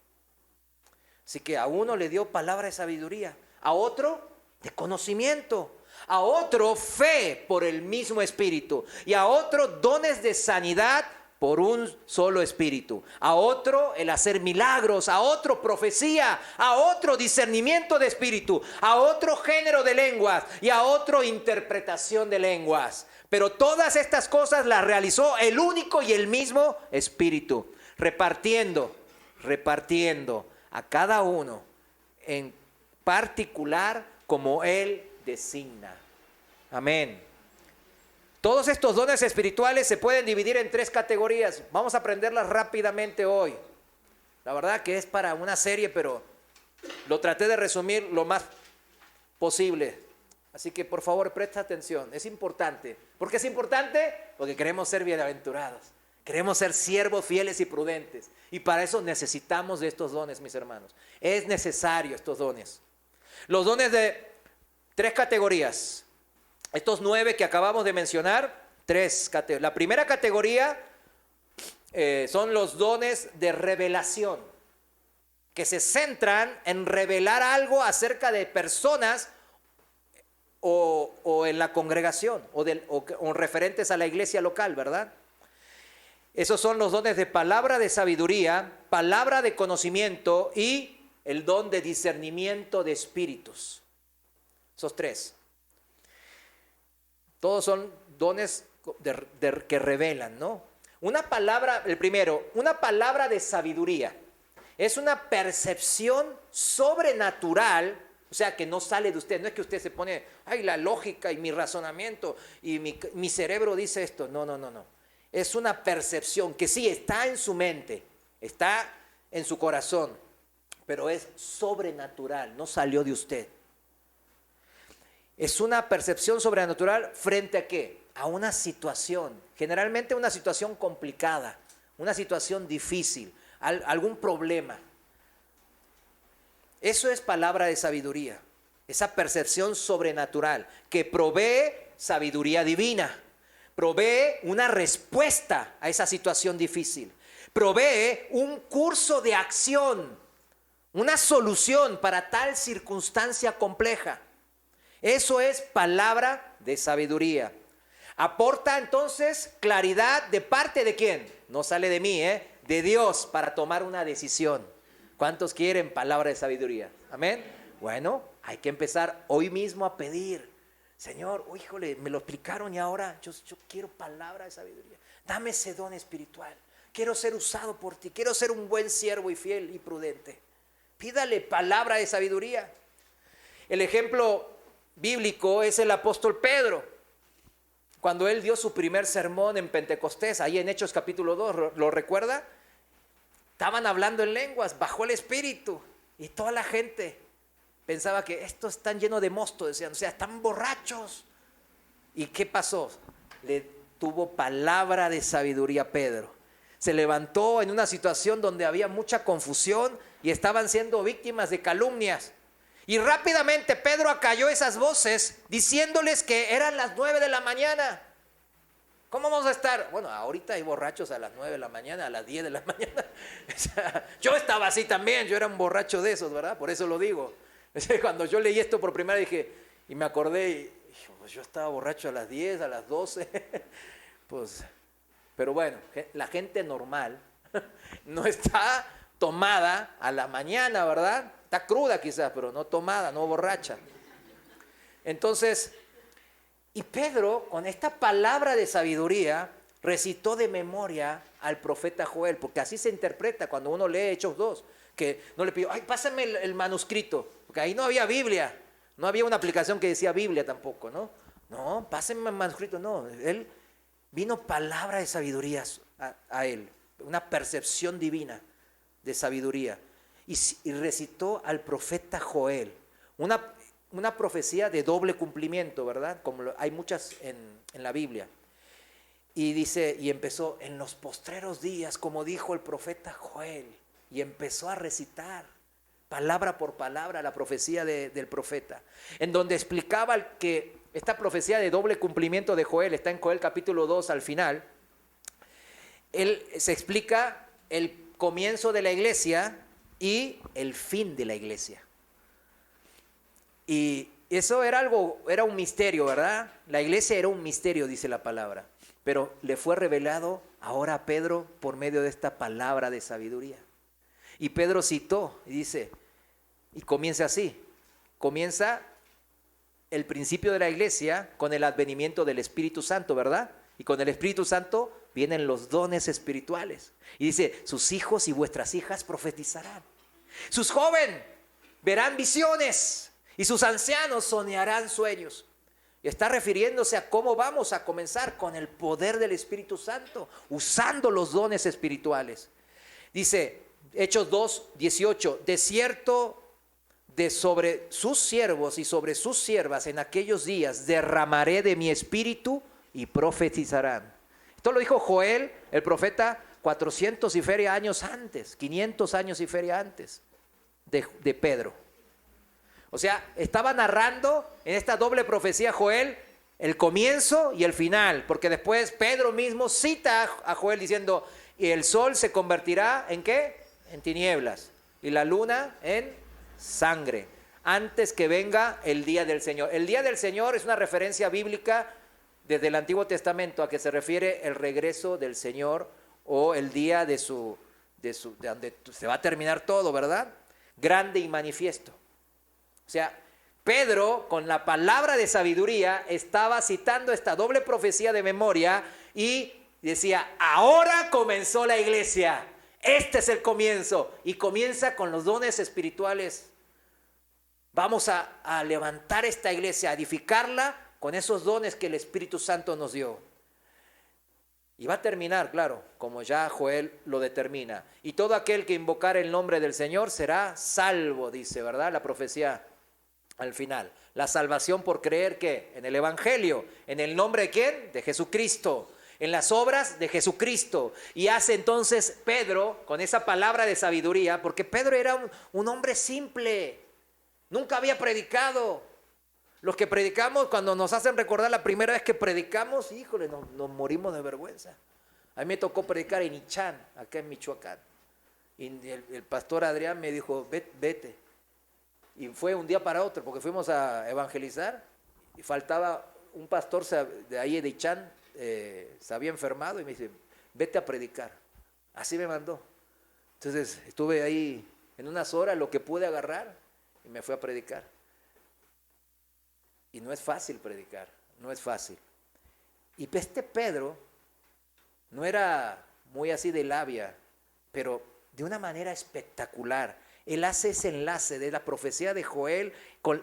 Así que a uno le dio palabra de sabiduría, a otro de conocimiento, a otro fe por el mismo Espíritu y a otro dones de sanidad por un solo Espíritu, a otro el hacer milagros, a otro profecía, a otro discernimiento de espíritu, a otro género de lenguas y a otro interpretación de lenguas. Pero todas estas cosas las realizó el único y el mismo Espíritu, repartiendo a cada uno en particular como Él designa. Amén. Todos estos dones espirituales se pueden dividir en 3 categorías. Vamos a aprenderlas rápidamente hoy. La verdad que es para una serie, pero lo traté de resumir lo más posible. Así que por favor presta atención. Es importante. ¿Por qué es importante? Porque queremos ser bienaventurados. Queremos ser siervos fieles y prudentes. Y para eso necesitamos de estos dones, mis hermanos. Es necesario estos dones. Los dones de 3 categorías. Estos 9 que acabamos de mencionar, 3 categorías. La primera categoría son los dones de revelación, que se centran en revelar algo acerca de personas o en la congregación o referentes a la iglesia local, ¿verdad? Esos son los dones de palabra de sabiduría, palabra de conocimiento y el don de discernimiento de espíritus. Esos 3. Todos son dones que revelan, ¿no? Una palabra, el primero, una palabra de sabiduría. Es una percepción sobrenatural, o sea, que no sale de usted. No es que usted se pone, ay, la lógica y mi razonamiento y mi cerebro dice esto. No. Es una percepción que sí está en su mente, está en su corazón, pero es sobrenatural, no salió de usted. Es una percepción sobrenatural frente a ¿qué? A una situación, generalmente una situación complicada, una situación difícil, algún problema. Eso es palabra de sabiduría, esa percepción sobrenatural que provee sabiduría divina, provee una respuesta a esa situación difícil, provee un curso de acción, una solución para tal circunstancia compleja. Eso es palabra de sabiduría. Aporta entonces claridad de parte de quién. No sale de mí, de Dios para tomar una decisión. ¿Cuántos quieren palabra de sabiduría? Amén. Bueno, hay que empezar hoy mismo a pedir. Señor, híjole, me lo explicaron y ahora yo quiero palabra de sabiduría. Dame ese don espiritual. Quiero ser usado por ti. Quiero ser un buen siervo y fiel y prudente. Pídale palabra de sabiduría. El ejemplo bíblico es el apóstol Pedro, cuando él dio su primer sermón en Pentecostés, ahí en Hechos capítulo 2, ¿lo recuerda? Estaban hablando en lenguas, bajó el Espíritu y toda la gente pensaba que estos están llenos de mosto, decían, o sea, están borrachos. ¿Y qué pasó? Le tuvo palabra de sabiduría a Pedro. Se levantó en una situación donde había mucha confusión y estaban siendo víctimas de calumnias. Y rápidamente Pedro acalló esas voces diciéndoles que eran las 9 de la mañana. ¿Cómo vamos a estar? Bueno, ahorita hay borrachos a las 9 de la mañana, a las 10 de la mañana. O sea, yo estaba así también, yo era un borracho de esos, ¿verdad? Por eso lo digo. O sea, cuando yo leí esto por primera vez dije, y me acordé, pues yo estaba borracho a las 10, a las 12. Pues, pero bueno, la gente normal no está tomada a la mañana, ¿verdad? Está cruda quizás, pero no tomada, no borracha. Entonces, y Pedro, con esta palabra de sabiduría, recitó de memoria al profeta Joel, porque así se interpreta cuando uno lee Hechos 2, que no le pidió, ay, pásame el manuscrito, porque ahí no había Biblia, no había una aplicación que decía Biblia tampoco, ¿no? No, pásenme el manuscrito, no, él vino palabra de sabiduría a él, una percepción divina de sabiduría. Y recitó al profeta Joel, una profecía de doble cumplimiento, ¿verdad? Como hay muchas en la Biblia. Y dice, y empezó en los postreros días, como dijo el profeta Joel, y empezó a recitar palabra por palabra la profecía del profeta, en donde explicaba que esta profecía de doble cumplimiento de Joel, está en Joel capítulo 2 al final. Él se explica el comienzo de la iglesia y el fin de la iglesia. Y eso era un misterio, ¿verdad? La iglesia era un misterio, dice la palabra. Pero le fue revelado ahora a Pedro por medio de esta palabra de sabiduría. Y Pedro citó y dice, y comienza así, comienza el principio de la iglesia con el advenimiento del Espíritu Santo, ¿verdad? Y con el Espíritu Santo vienen los dones espirituales. Y dice, sus hijos y vuestras hijas profetizarán. Sus jóvenes verán visiones y sus ancianos soñarán sueños. Y está refiriéndose a cómo vamos a comenzar con el poder del Espíritu Santo, usando los dones espirituales. Dice, Hechos 2:18, de cierto, de sobre sus siervos y sobre sus siervas en aquellos días derramaré de mi espíritu y profetizarán. Esto lo dijo Joel, el profeta, 400 y feria años antes, 500 años y feria antes de Pedro. O sea, estaba narrando en esta doble profecía Joel el comienzo y el final, porque después Pedro mismo cita a Joel diciendo, y el sol se convertirá ¿en qué? En tinieblas, y la luna en sangre, antes que venga el día del Señor. El día del Señor es una referencia bíblica desde el Antiguo Testamento a que se refiere el regreso del Señor o el día de donde se va a terminar todo, ¿verdad? Grande y manifiesto. O sea, Pedro, con la palabra de sabiduría, estaba citando esta doble profecía de memoria y decía, ahora comenzó la iglesia. Este es el comienzo. Y comienza con los dones espirituales. Vamos a levantar esta iglesia, a edificarla con esos dones que el Espíritu Santo nos dio. Y va a terminar, claro, como ya Joel lo determina. Y todo aquel que invocar el nombre del Señor será salvo, dice, ¿verdad? La profecía al final. La salvación por creer que en el Evangelio, en el nombre de ¿quién? De Jesucristo. En las obras de Jesucristo. Y hace entonces Pedro, con esa palabra de sabiduría, porque Pedro era un hombre simple, nunca había predicado. Los que predicamos, cuando nos hacen recordar la primera vez que predicamos, híjole, nos morimos de vergüenza. A mí me tocó predicar en Ichán, acá en Michoacán. Y el pastor Adrián me dijo, vete. Y fue un día para otro, porque fuimos a evangelizar y faltaba un pastor de ahí de Ichán, se había enfermado y me dice, vete a predicar. Así me mandó. Entonces estuve ahí en unas horas, lo que pude agarrar, y me fui a predicar. Y no es fácil predicar, no es fácil. Y este Pedro no era muy así de labia, pero de una manera espectacular. Él hace ese enlace de la profecía de Joel,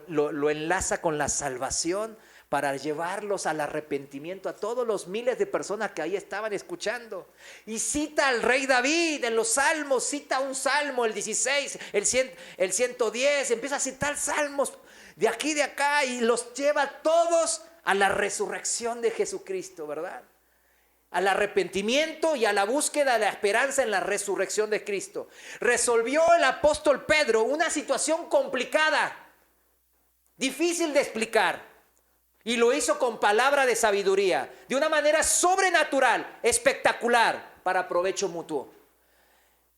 lo enlaza con la salvación para llevarlos al arrepentimiento a todos los miles de personas que ahí estaban escuchando. Y cita al rey David en los salmos, cita un salmo, el 16, el 110, empieza a citar salmos de aquí y de acá y los lleva todos a la resurrección de Jesucristo, ¿verdad? Al arrepentimiento y a la búsqueda de la esperanza en la resurrección de Cristo. Resolvió el apóstol Pedro una situación complicada, difícil de explicar. Y lo hizo con palabra de sabiduría, de una manera sobrenatural, espectacular, para provecho mutuo.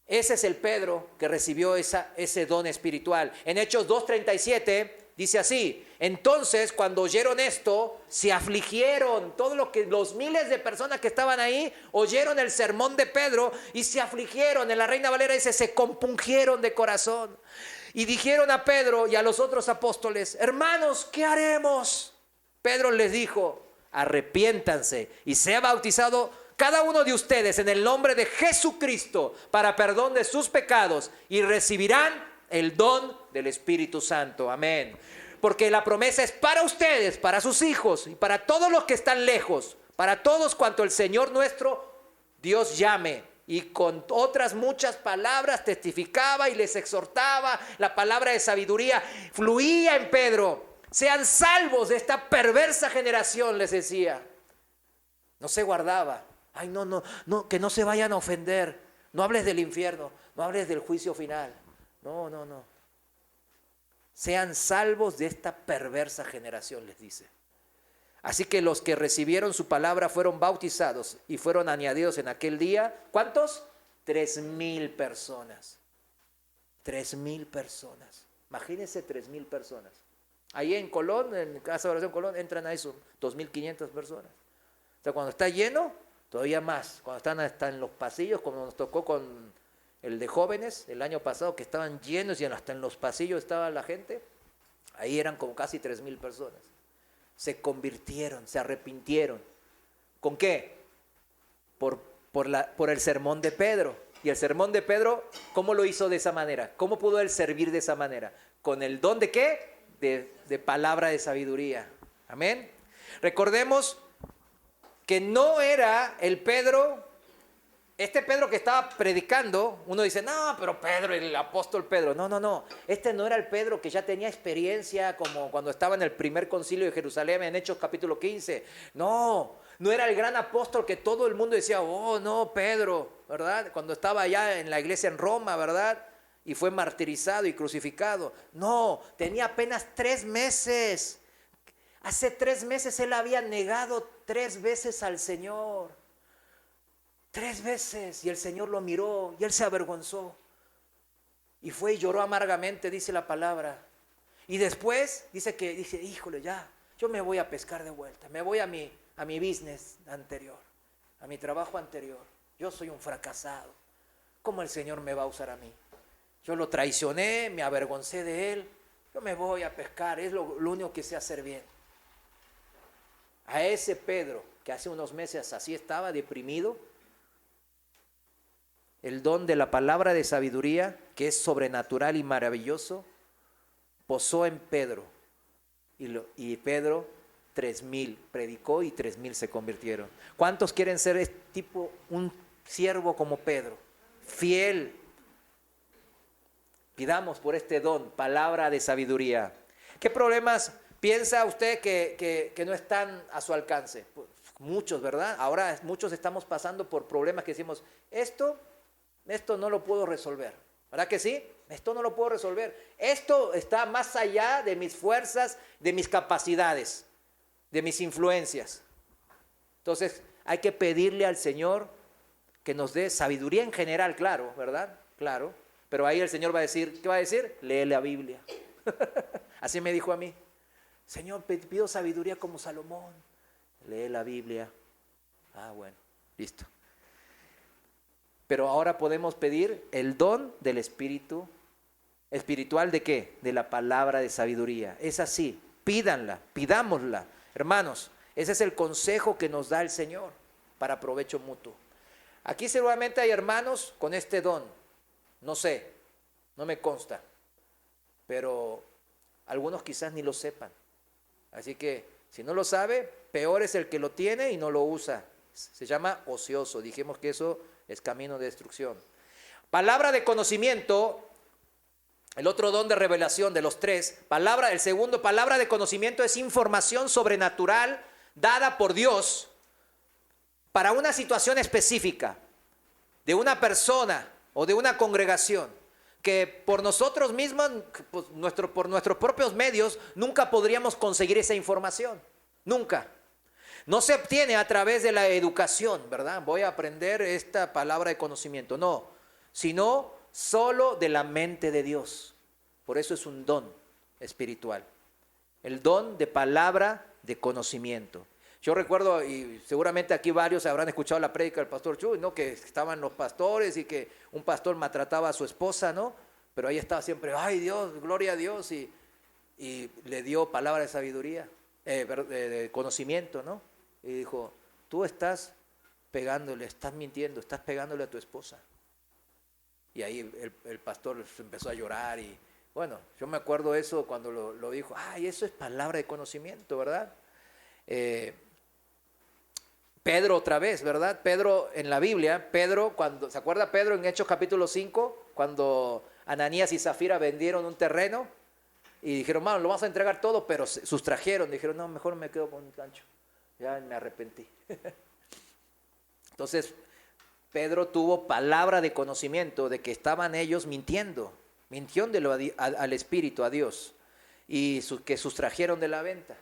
Ese es el Pedro que recibió ese don espiritual. En Hechos 2:37 dice así, entonces cuando oyeron esto, se afligieron. Los miles de personas que estaban ahí oyeron el sermón de Pedro y se afligieron. En la Reina Valera dice, se compungieron de corazón. Y dijeron a Pedro y a los otros apóstoles, hermanos, ¿qué haremos? Pedro les dijo, arrepiéntanse y sea bautizado cada uno de ustedes en el nombre de Jesucristo para perdón de sus pecados y recibirán el don del Espíritu Santo. Amén. Porque la promesa es para ustedes, para sus hijos y para todos los que están lejos, para todos cuanto el Señor nuestro Dios llame. Y con otras muchas palabras testificaba y les exhortaba. La palabra de sabiduría fluía en Pedro. Sean salvos de esta perversa generación, les decía. No se guardaba. Ay, no, no, no, que no se vayan a ofender. No hables del infierno, no hables del juicio final. No, no, no. Sean salvos de esta perversa generación, les dice. Así que los que recibieron su palabra fueron bautizados y fueron añadidos en aquel día. ¿Cuántos? 3,000 personas. 3,000 personas. Imagínense 3,000 personas. Ahí en Colón, en Casa de Oración Colón, entran a eso, 2,500 personas. O sea, cuando está lleno, todavía más. Cuando están hasta en los pasillos, como nos tocó con el de jóvenes el año pasado, que estaban llenos y hasta en los pasillos estaba la gente, ahí eran como casi 3,000 personas. Se convirtieron, se arrepintieron. ¿Con qué? Por el sermón de Pedro. Y el sermón de Pedro, ¿cómo lo hizo de esa manera? ¿Cómo pudo él servir de esa manera? ¿Con el don de qué? De palabra de sabiduría. Amén. Recordemos que no era el Pedro, este Pedro que estaba predicando. Uno dice, no, pero Pedro, el apóstol Pedro. No, no, no. Este no era el Pedro que ya tenía experiencia como cuando estaba en el primer concilio de Jerusalén, en Hechos capítulo 15. No, no era el gran apóstol que todo el mundo decía, oh, no, Pedro, ¿verdad? Cuando estaba allá en la iglesia en Roma, ¿verdad? Y fue martirizado y crucificado. No, tenía apenas 3 meses. Hace 3 meses él había negado 3 veces al Señor. 3 veces. Y el Señor lo miró y él se avergonzó. Y fue y lloró amargamente, dice la palabra. Y después dice, híjole, ya, yo me voy a pescar de vuelta. Me voy a mi business anterior, a mi trabajo anterior. Yo soy un fracasado. ¿Cómo el Señor me va a usar a mí? Yo lo traicioné, me avergoncé de él. Yo me voy a pescar, es lo único que sé hacer bien. A ese Pedro, que hace unos meses así estaba deprimido, el don de la palabra de sabiduría, que es sobrenatural y maravilloso, posó en Pedro. Y Pedro, 3,000 predicó y 3,000 se convirtieron. ¿Cuántos quieren ser tipo un siervo como Pedro? Fiel. Pidamos por este don, palabra de sabiduría. ¿Qué problemas piensa usted que no están a su alcance? Pues muchos, ¿verdad? Ahora muchos estamos pasando por problemas que decimos, esto no lo puedo resolver. ¿Verdad que sí? Esto no lo puedo resolver. Esto está más allá de mis fuerzas, de mis capacidades, de mis influencias. Entonces hay que pedirle al Señor que nos dé sabiduría en general, claro, ¿verdad? Claro. Pero ahí el Señor va a decir, ¿qué va a decir? Lee la Biblia. Así me dijo a mí. Señor, pido sabiduría como Salomón. Lee la Biblia. Ah, bueno, listo. Pero ahora podemos pedir el don del Espíritu espiritual, ¿de qué? De la palabra de sabiduría. Es así, pídanla, pidámosla. Hermanos, ese es el consejo que nos da el Señor para provecho mutuo. Aquí seguramente hay hermanos con este don. No sé, no me consta, pero algunos quizás ni lo sepan. Así que si no lo sabe, peor es el que lo tiene y no lo usa. Se llama ocioso. Dijimos que eso es camino de destrucción. Palabra de conocimiento, el otro don de revelación de los 3. El segundo, palabra de conocimiento, es información sobrenatural dada por Dios para una situación específica de una persona o de una congregación, que por nosotros mismos, pues, por nuestros propios medios, nunca podríamos conseguir esa información. Nunca. No se obtiene a través de la educación, ¿verdad? Voy a aprender esta palabra de conocimiento. No, sino solo de la mente de Dios. Por eso es un don espiritual. El don de palabra de conocimiento. Yo recuerdo, y seguramente aquí varios habrán escuchado la prédica del pastor Chuy, ¿no? Que estaban los pastores y que un pastor maltrataba a su esposa, ¿no? Pero ahí estaba siempre, ay Dios, gloria a Dios, y le dio palabra de sabiduría, de conocimiento, ¿no? Y dijo, tú estás pegándole, estás mintiendo, estás pegándole a tu esposa. Y ahí el pastor empezó a llorar y, bueno, yo me acuerdo eso cuando lo dijo, ay, eso es palabra de conocimiento, ¿verdad? Pedro otra vez, ¿verdad? Pedro en la Biblia, ¿se acuerda Pedro en Hechos capítulo 5? Cuando Ananías y Zafira vendieron un terreno y dijeron, mano, lo vamos a entregar todo, pero se sustrajeron. Dijeron, no, mejor me quedo con un gancho. Ya me arrepentí. Entonces, Pedro tuvo palabra de conocimiento de que estaban ellos mintiéndolo al Espíritu, a Dios, y que sustrajeron de la venta.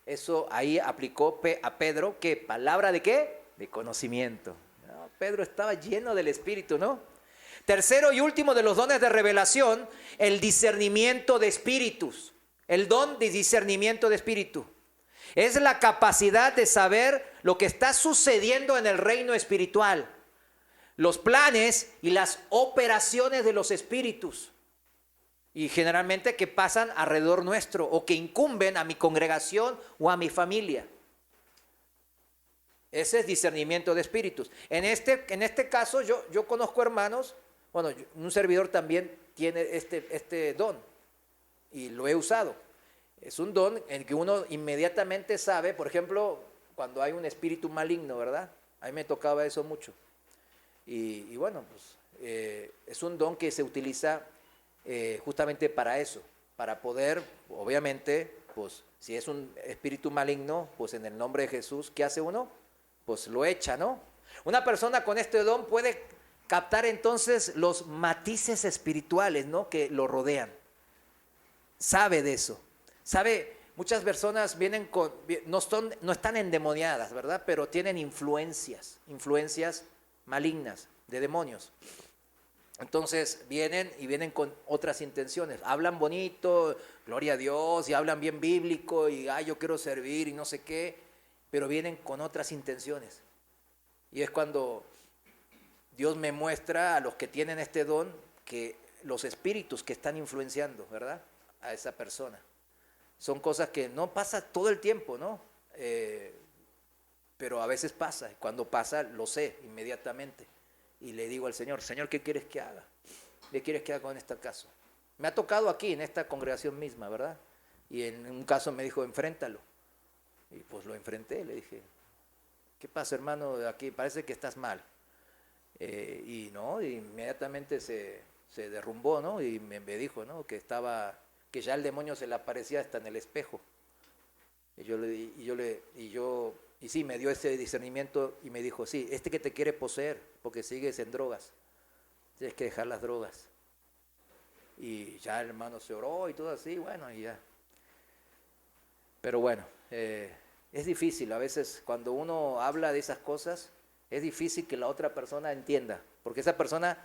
Eso ahí aplicó a Pedro, ¿qué? ¿Palabra de qué? De conocimiento. No, Pedro estaba lleno del Espíritu, ¿no? Tercero y último de los dones de revelación, el discernimiento de espíritus. El don de discernimiento de espíritu. Es la capacidad de saber lo que está sucediendo en el reino espiritual. Los planes y las operaciones de los espíritus. Y generalmente que pasan alrededor nuestro o que incumben a mi congregación o a mi familia. Ese es discernimiento de espíritus. En este caso yo conozco hermanos, bueno, un servidor también tiene este don y lo he usado. Es un don en que uno inmediatamente sabe, por ejemplo, cuando hay un espíritu maligno, ¿verdad? A mí me tocaba eso mucho. Y bueno, pues es un don que se utiliza justamente para eso, para poder, obviamente, pues si es un espíritu maligno, pues en el nombre de Jesús, ¿qué hace uno? Pues lo echa, ¿no? Una persona con este don puede captar entonces los matices espirituales, ¿no? Que lo rodean. Sabe de eso. Sabe, muchas personas no están endemoniadas, ¿verdad? Pero tienen influencias malignas de demonios. Entonces vienen con otras intenciones. Hablan bonito, gloria a Dios, y hablan bien bíblico, y yo quiero servir y no sé qué, pero vienen con otras intenciones. Y es cuando Dios me muestra a los que tienen este don que los espíritus que están influenciando, ¿verdad?, a esa persona. Son cosas que no pasa todo el tiempo, ¿no? Pero a veces pasa. Cuando pasa, lo sé inmediatamente. Y le digo al Señor, Señor, ¿qué quieres que haga? ¿Qué quieres que haga en este caso? Me ha tocado aquí, en esta congregación misma, ¿verdad? Y en un caso me dijo, enfréntalo. Y pues lo enfrenté, le dije, ¿qué pasa, hermano? Aquí parece que estás mal. Y inmediatamente se derrumbó, ¿no? Y me dijo, ¿no? Que ya el demonio se le aparecía hasta en el espejo. Y sí, me dio ese discernimiento y me dijo, sí, que te quiere poseer porque sigues en drogas. Tienes que dejar las drogas. Y ya el hermano se oró y todo así, bueno, y ya. Pero bueno, es difícil. A veces cuando uno habla de esas cosas, es difícil que la otra persona entienda. Porque esa persona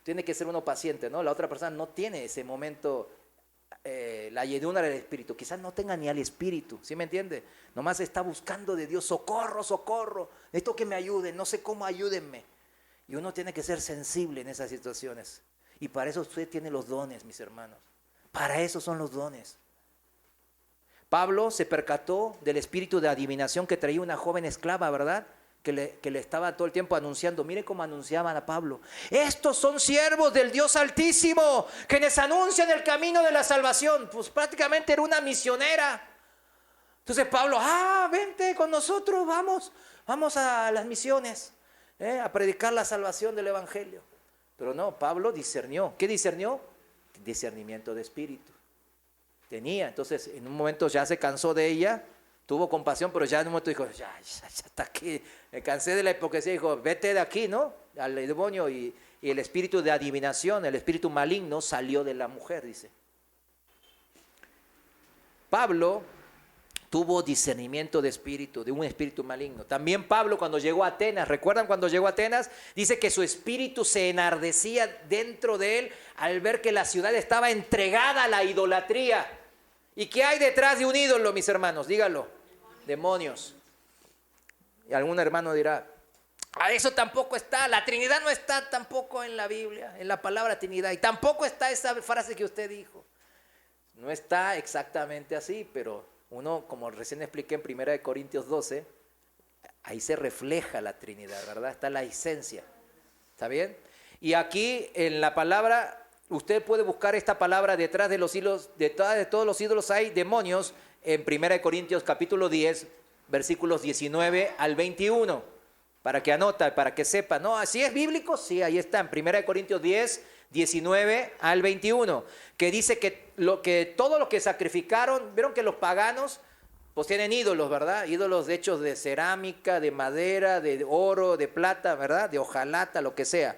tiene que ser uno paciente, ¿no? La otra persona no tiene ese momento, la llenura del Espíritu. Quizás no tenga ni al Espíritu, ¿sí me entiende? Nomás está buscando de Dios, socorro, socorro. Necesito que me ayuden, no sé cómo, ayúdenme. Y uno tiene que ser sensible en esas situaciones. Y para eso usted tiene los dones, mis hermanos. Para eso son los dones. Pablo se percató del espíritu de adivinación que traía una joven esclava, ¿verdad? Que le estaba todo el tiempo anunciando. Mire cómo anunciaban a Pablo. Estos son siervos del Dios Altísimo, que les anuncian el camino de la salvación. Pues prácticamente era una misionera. Entonces Pablo, vente con nosotros, vamos a las misiones, a predicar la salvación del Evangelio. Pero no, Pablo discernió. ¿Qué discernió? Discernimiento de espíritu. Tenía, entonces en un momento ya se cansó de ella, tuvo compasión, pero ya en un momento dijo, ya está aquí, me cansé de la hipocresía, dijo, vete de aquí, ¿no? Al demonio, y el espíritu de adivinación, el espíritu maligno salió de la mujer, dice. Pablo tuvo discernimiento de espíritu, de un espíritu maligno. También Pablo cuando llegó a Atenas, ¿recuerdan cuando llegó a Atenas? Dice que su espíritu se enardecía dentro de él al ver que la ciudad estaba entregada a la idolatría. ¿Y qué hay detrás de un ídolo, mis hermanos? Dígalo. Demonios. Y algún hermano dirá, eso tampoco está, la Trinidad no está tampoco en la Biblia, en la palabra Trinidad. Y tampoco está esa frase que usted dijo. No está exactamente así, pero uno, como recién expliqué en 1 Corintios 12, ahí se refleja la Trinidad, ¿verdad? Está la esencia. ¿Está bien? Y aquí en la palabra, usted puede buscar esta palabra detrás de los ídolos, detrás de todos los ídolos hay demonios, en 1 Corintios capítulo 10, versículos 19 al 21, para que anota, para que sepa. ¿No? ¿Así es bíblico? Sí, ahí está, en 1 Corintios 10, 19 al 21, que dice que todo lo que sacrificaron, vieron que los paganos pues tienen ídolos, ¿verdad? Ídolos hechos de cerámica, de madera, de oro, de plata, ¿verdad? De hojalata, lo que sea.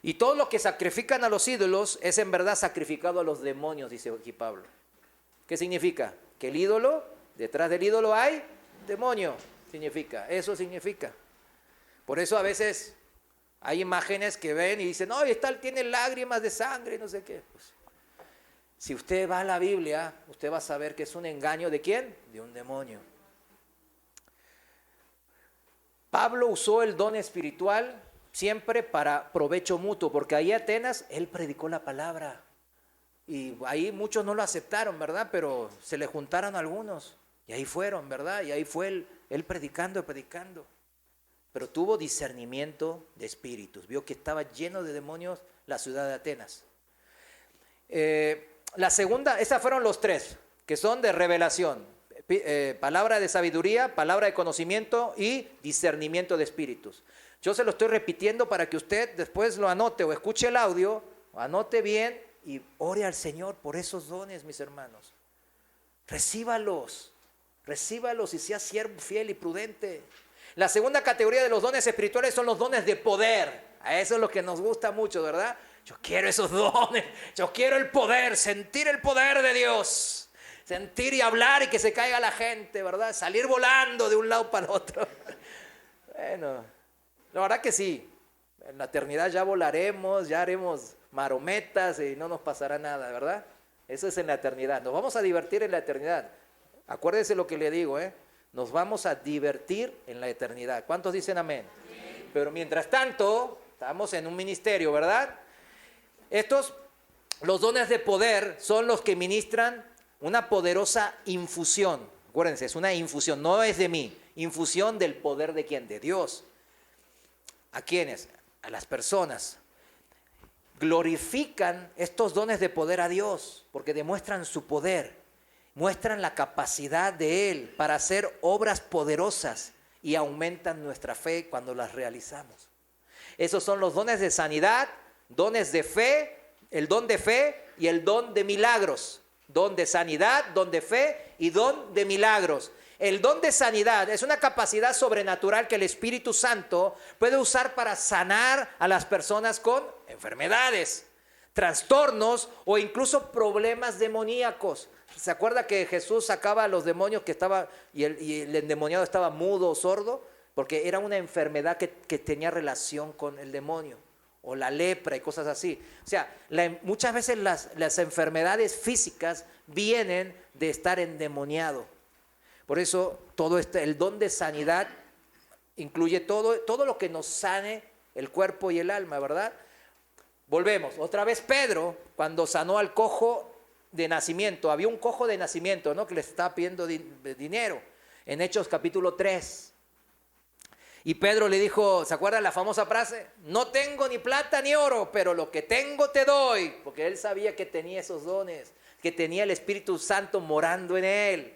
Y todo lo que sacrifican a los ídolos es en verdad sacrificado a los demonios, dice aquí Pablo. ¿Qué significa? Que el ídolo, detrás del ídolo hay demonio, significa, eso significa. Por eso a veces hay imágenes que ven y dicen, no, tal tiene lágrimas de sangre, no sé qué. Pues, si usted va a la Biblia, usted va a saber que es un engaño ¿de quién? De un demonio. Pablo usó el don espiritual siempre para provecho mutuo, porque ahí en Atenas él predicó la palabra. Y ahí muchos no lo aceptaron, ¿verdad? Pero se le juntaron algunos. Y ahí fueron, ¿verdad? Y ahí fue él predicando y predicando. Pero tuvo discernimiento de espíritus. Vio que estaba lleno de demonios la ciudad de Atenas. La segunda, esas fueron los tres, que son de revelación. Palabra de sabiduría, palabra de conocimiento y discernimiento de espíritus. Yo se lo estoy repitiendo para que usted después lo anote o escuche el audio, o anote bien y ore al Señor por esos dones, mis hermanos. Recíbalos y sea siervo fiel y prudente. La segunda categoría de los dones espirituales son los dones de poder. A eso es lo que nos gusta mucho, ¿verdad? Yo quiero esos dones, yo quiero el poder, sentir el poder de Dios. Sentir y hablar y que se caiga la gente, ¿verdad? Salir volando de un lado para el otro. Bueno, la verdad que sí. En la eternidad ya volaremos, ya haremos marometas y no nos pasará nada, ¿verdad? Eso es en la eternidad. Nos vamos a divertir en la eternidad. Acuérdese lo que le digo, nos vamos a divertir en la eternidad. ¿Cuántos dicen amén? Amén. Pero mientras tanto, estamos en un ministerio, ¿verdad? Los dones de poder son los que ministran una poderosa infusión. Acuérdense, es una infusión, no es de mí. Infusión del poder ¿de quién? De Dios. ¿A quiénes? A las personas. Glorifican estos dones de poder a Dios porque demuestran su poder, muestran la capacidad de Él para hacer obras poderosas y aumentan nuestra fe cuando las realizamos. Esos son los dones de sanidad, dones de fe, el don de fe y el don de milagros. Don de sanidad, don de fe y don de milagros. El don de sanidad es una capacidad sobrenatural que el Espíritu Santo puede usar para sanar a las personas con enfermedades, trastornos o incluso problemas demoníacos. ¿Se acuerda que Jesús sacaba a los demonios y el endemoniado estaba mudo o sordo? Porque era una enfermedad que tenía relación con el demonio, o la lepra y cosas así. O sea, muchas veces las enfermedades físicas vienen de estar endemoniado. Por eso el don de sanidad incluye todo lo que nos sane el cuerpo y el alma, ¿verdad? Volvemos, otra vez Pedro, cuando sanó al cojo de nacimiento, había un cojo de nacimiento, ¿no? Que le estaba pidiendo dinero, en Hechos capítulo 3. Y Pedro le dijo, ¿se acuerdan la famosa frase? No tengo ni plata ni oro, pero lo que tengo te doy. Porque él sabía que tenía esos dones, que tenía el Espíritu Santo morando en él.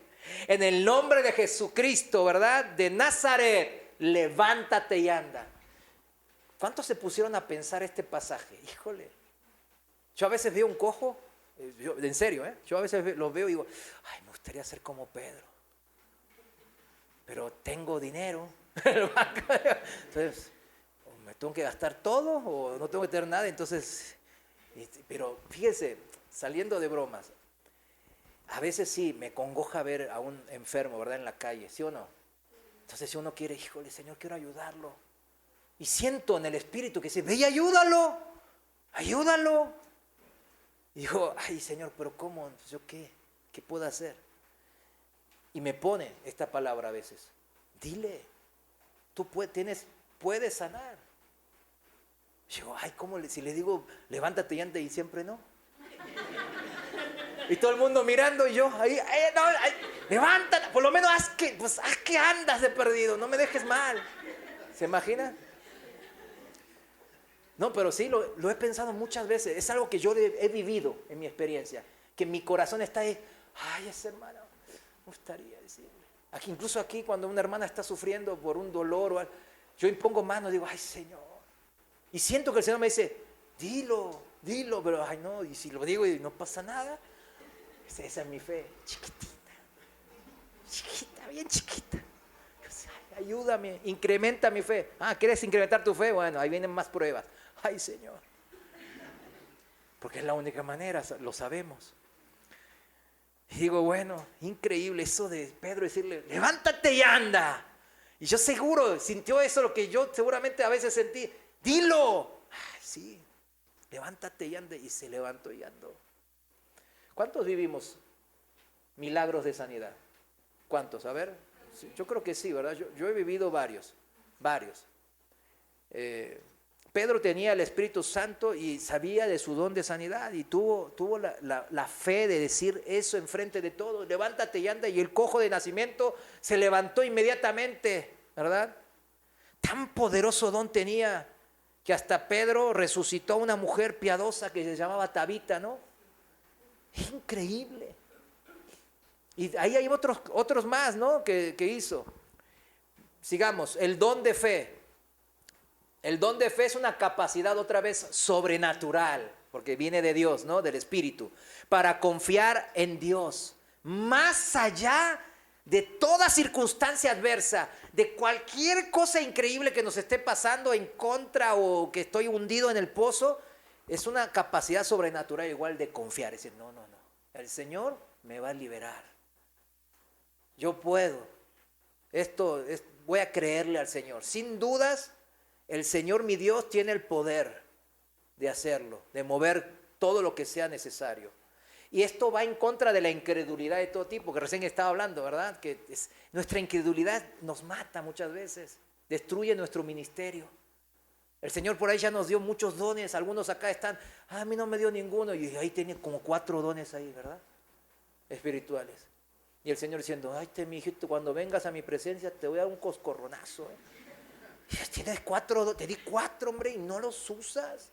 En el nombre de Jesucristo, ¿verdad? De Nazaret, levántate y anda. ¿Cuántos se pusieron a pensar este pasaje? Híjole, yo a veces veo un cojo, en serio, yo a veces lo veo y digo, ay, me gustaría ser como Pedro, pero tengo dinero. Entonces, o me tengo que gastar todo o no tengo que tener nada. Entonces, pero fíjese, saliendo de bromas, a veces sí me congoja ver a un enfermo, ¿verdad? En la calle, ¿sí o no? Entonces, si uno quiere, híjole, Señor, quiero ayudarlo. Y siento en el espíritu que dice, ve y ayúdalo. Y digo, ay, Señor, pero ¿cómo? Entonces, ¿yo qué puedo hacer? Y me pone esta palabra a veces, dile, tú puedes sanar. Yo, ay, ¿cómo si le digo, levántate y anda y siempre no? Y todo el mundo mirando y yo, levántate, por lo menos haz que andas de perdido, no me dejes mal. ¿Se imagina? No, pero sí, lo he pensado muchas veces. Es algo que yo he vivido en mi experiencia. Que mi corazón está ahí, ay, ese hermano, me gustaría decirle. Incluso aquí, cuando una hermana está sufriendo por un dolor o algo, yo impongo manos y digo, ay, Señor. Y siento que el Señor me dice, dilo, pero ay, no, y si lo digo y no pasa nada, esa es mi fe, chiquitita. chiquita, bien chiquita. Yo decía, "Ay, ayúdame, incrementa mi fe". ¿Quieres incrementar tu fe? Bueno, ahí vienen más pruebas. Ay, Señor. Porque es la única manera, lo sabemos. Y digo, bueno, increíble eso de Pedro decirle, levántate y anda. Y yo seguro, sintió eso lo que yo seguramente a veces sentí. Dilo. Ay, sí, levántate y anda. Y se levantó y andó. ¿Cuántos vivimos milagros de sanidad? ¿Cuántos? A ver, yo creo que sí, ¿verdad? Yo he vivido varios. Pedro tenía el Espíritu Santo y sabía de su don de sanidad y tuvo la fe de decir eso enfrente de todos. Levántate y anda. Y el cojo de nacimiento se levantó inmediatamente, ¿verdad? Tan poderoso don tenía que hasta Pedro resucitó a una mujer piadosa que se llamaba Tabita, ¿no? Increíble. Y ahí hay otros más, ¿no? que hizo. Sigamos, el don de fe. El don de fe es una capacidad otra vez sobrenatural, porque viene de Dios, ¿no? Del Espíritu, para confiar en Dios, más allá de toda circunstancia adversa, de cualquier cosa increíble que nos esté pasando en contra o que estoy hundido en el pozo, es una capacidad sobrenatural igual de confiar, es decir, no, el Señor me va a liberar. Yo puedo. Voy a creerle al Señor. Sin dudas, el Señor mi Dios tiene el poder de hacerlo, de mover todo lo que sea necesario. Y esto va en contra de la incredulidad de todo tipo, que recién estaba hablando, ¿verdad? Nuestra incredulidad nos mata muchas veces, destruye nuestro ministerio. El Señor por ahí ya nos dio muchos dones, algunos acá están, a mí no me dio ninguno, y ahí tiene como 4 dones ahí, ¿verdad? Espirituales. Y el Señor diciendo, ay, mi hijito, cuando vengas a mi presencia te voy a dar un coscorronazo, ¿eh? Tienes 4, te di 4, hombre, y no los usas.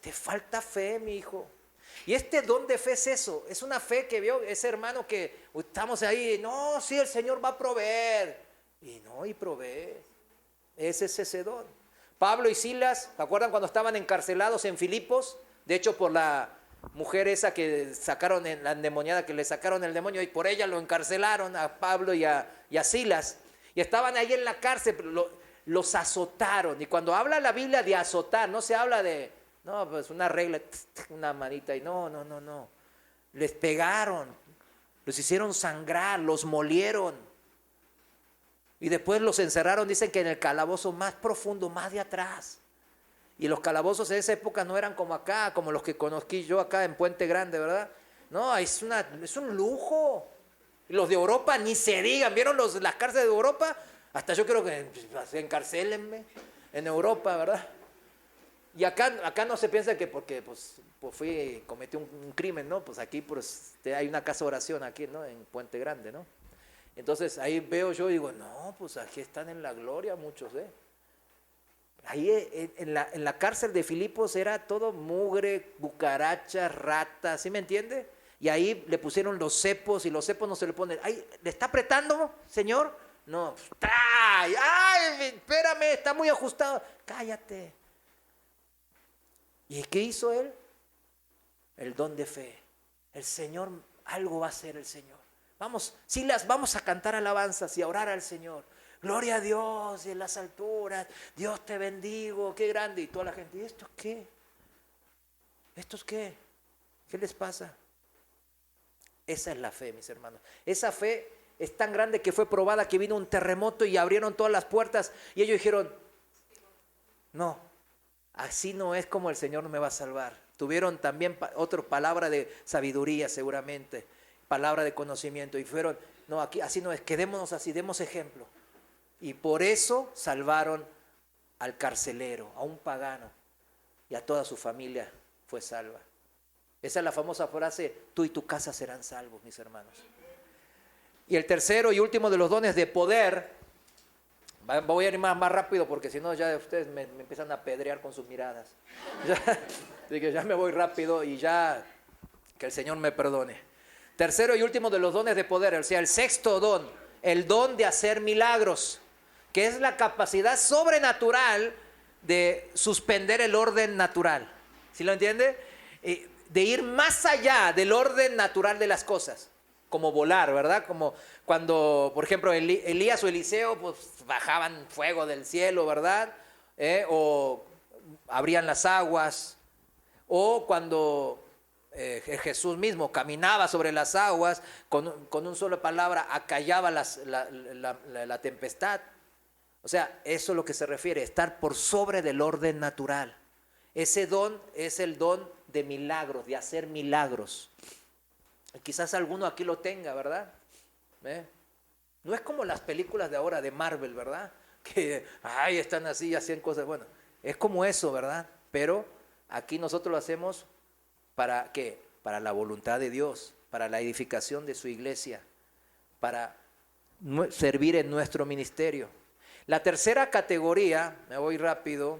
Te falta fe, mi hijo. Y este don de fe es eso, es una fe que vio ese hermano que estamos ahí, no, sí, el Señor va a proveer. Y provee. Ese es ese don. Pablo y Silas, ¿se acuerdan cuando estaban encarcelados en Filipos? De hecho, por la mujer esa que sacaron, la endemoniada, que le sacaron el demonio, y por ella lo encarcelaron a Pablo y a Silas. Y estaban ahí en la cárcel, los azotaron. Y cuando habla la Biblia de azotar, no se habla de, no, pues una regla, una manita, y no. Les pegaron, los hicieron sangrar, los molieron. Y después los encerraron, dicen que en el calabozo más profundo, más de atrás. Y los calabozos en esa época no eran como acá, como los que conocí yo acá en Puente Grande, ¿verdad? No, es un lujo. Y los de Europa ni se digan, ¿vieron las cárceles de Europa? Hasta yo creo que encarcélenme en Europa, ¿verdad? Y acá no se piensa que porque cometí un crimen, ¿no? Pues aquí hay una casa de oración aquí, ¿no? En Puente Grande, ¿no? Entonces ahí veo yo y digo, no, pues aquí están en la gloria muchos, ¿eh? Ahí en la cárcel de Filipos era todo mugre, cucarachas, ratas, ¿sí me entiende? Y ahí le pusieron los cepos y los cepos no se le ponen. Ay, ¿le está apretando, señor? No, ¡ay! Espérame, está muy ajustado. Cállate. ¿Y qué hizo él? El don de fe. El Señor, algo va a hacer el Señor. Vamos, Silas, vamos a cantar alabanzas y a orar al Señor. Gloria a Dios y en las alturas. Dios te bendigo, qué grande. Y toda la gente, ¿y esto qué? ¿Estos qué? ¿Qué les pasa? Esa es la fe, mis hermanos. Esa fe es tan grande que fue probada que vino un terremoto y abrieron todas las puertas. Y ellos dijeron, no, así no es como el Señor me va a salvar. Tuvieron también otra palabra de sabiduría seguramente, palabra de conocimiento. Y fueron, no, aquí así no es, quedémonos así, demos ejemplo. Y por eso salvaron al carcelero, a un pagano, y a toda su familia fue salva. Esa es la famosa frase, tú y tu casa serán salvos, mis hermanos. Y el tercero y último de los dones de poder, voy a ir más rápido porque si no ya ustedes me empiezan a apedrear con sus miradas. Así que ya me voy rápido y ya que el Señor me perdone. Tercero y último de los dones de poder, o sea, el sexto don, el don de hacer milagros, que es la capacidad sobrenatural de suspender el orden natural. ¿Sí lo entiende? De ir más allá del orden natural de las cosas. como volar, ¿verdad? Como cuando, por ejemplo, Elías o Eliseo, pues bajaban fuego del cielo, ¿verdad? O abrían las aguas, o cuando Jesús mismo caminaba sobre las aguas, con una sola palabra acallaba la tempestad. O sea, eso es lo que se refiere, estar por sobre del orden natural. Ese don es el don de milagros, de hacer milagros. Quizás alguno aquí lo tenga, ¿verdad? No es como las películas de ahora de Marvel, ¿verdad? Que están así y hacen cosas. Bueno, es como eso, ¿verdad? Pero aquí nosotros lo hacemos ¿para qué? Para la voluntad de Dios, para la edificación de su iglesia, para servir en nuestro ministerio. La tercera categoría, me voy rápido,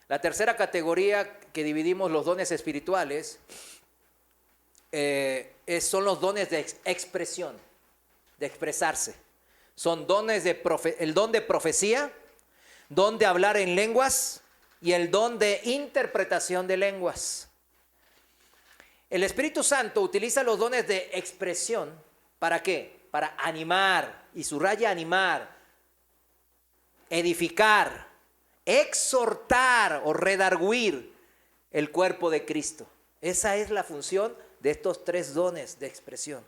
la tercera categoría que dividimos los dones espirituales son los dones de expresión, de expresarse. Son dones el don de profecía, don de hablar en lenguas y el don de interpretación de lenguas. El Espíritu Santo utiliza los dones de expresión, ¿para qué? Para animar, y subraya animar, edificar, exhortar o redarguir el cuerpo de Cristo. Esa es la función de estos tres dones de expresión.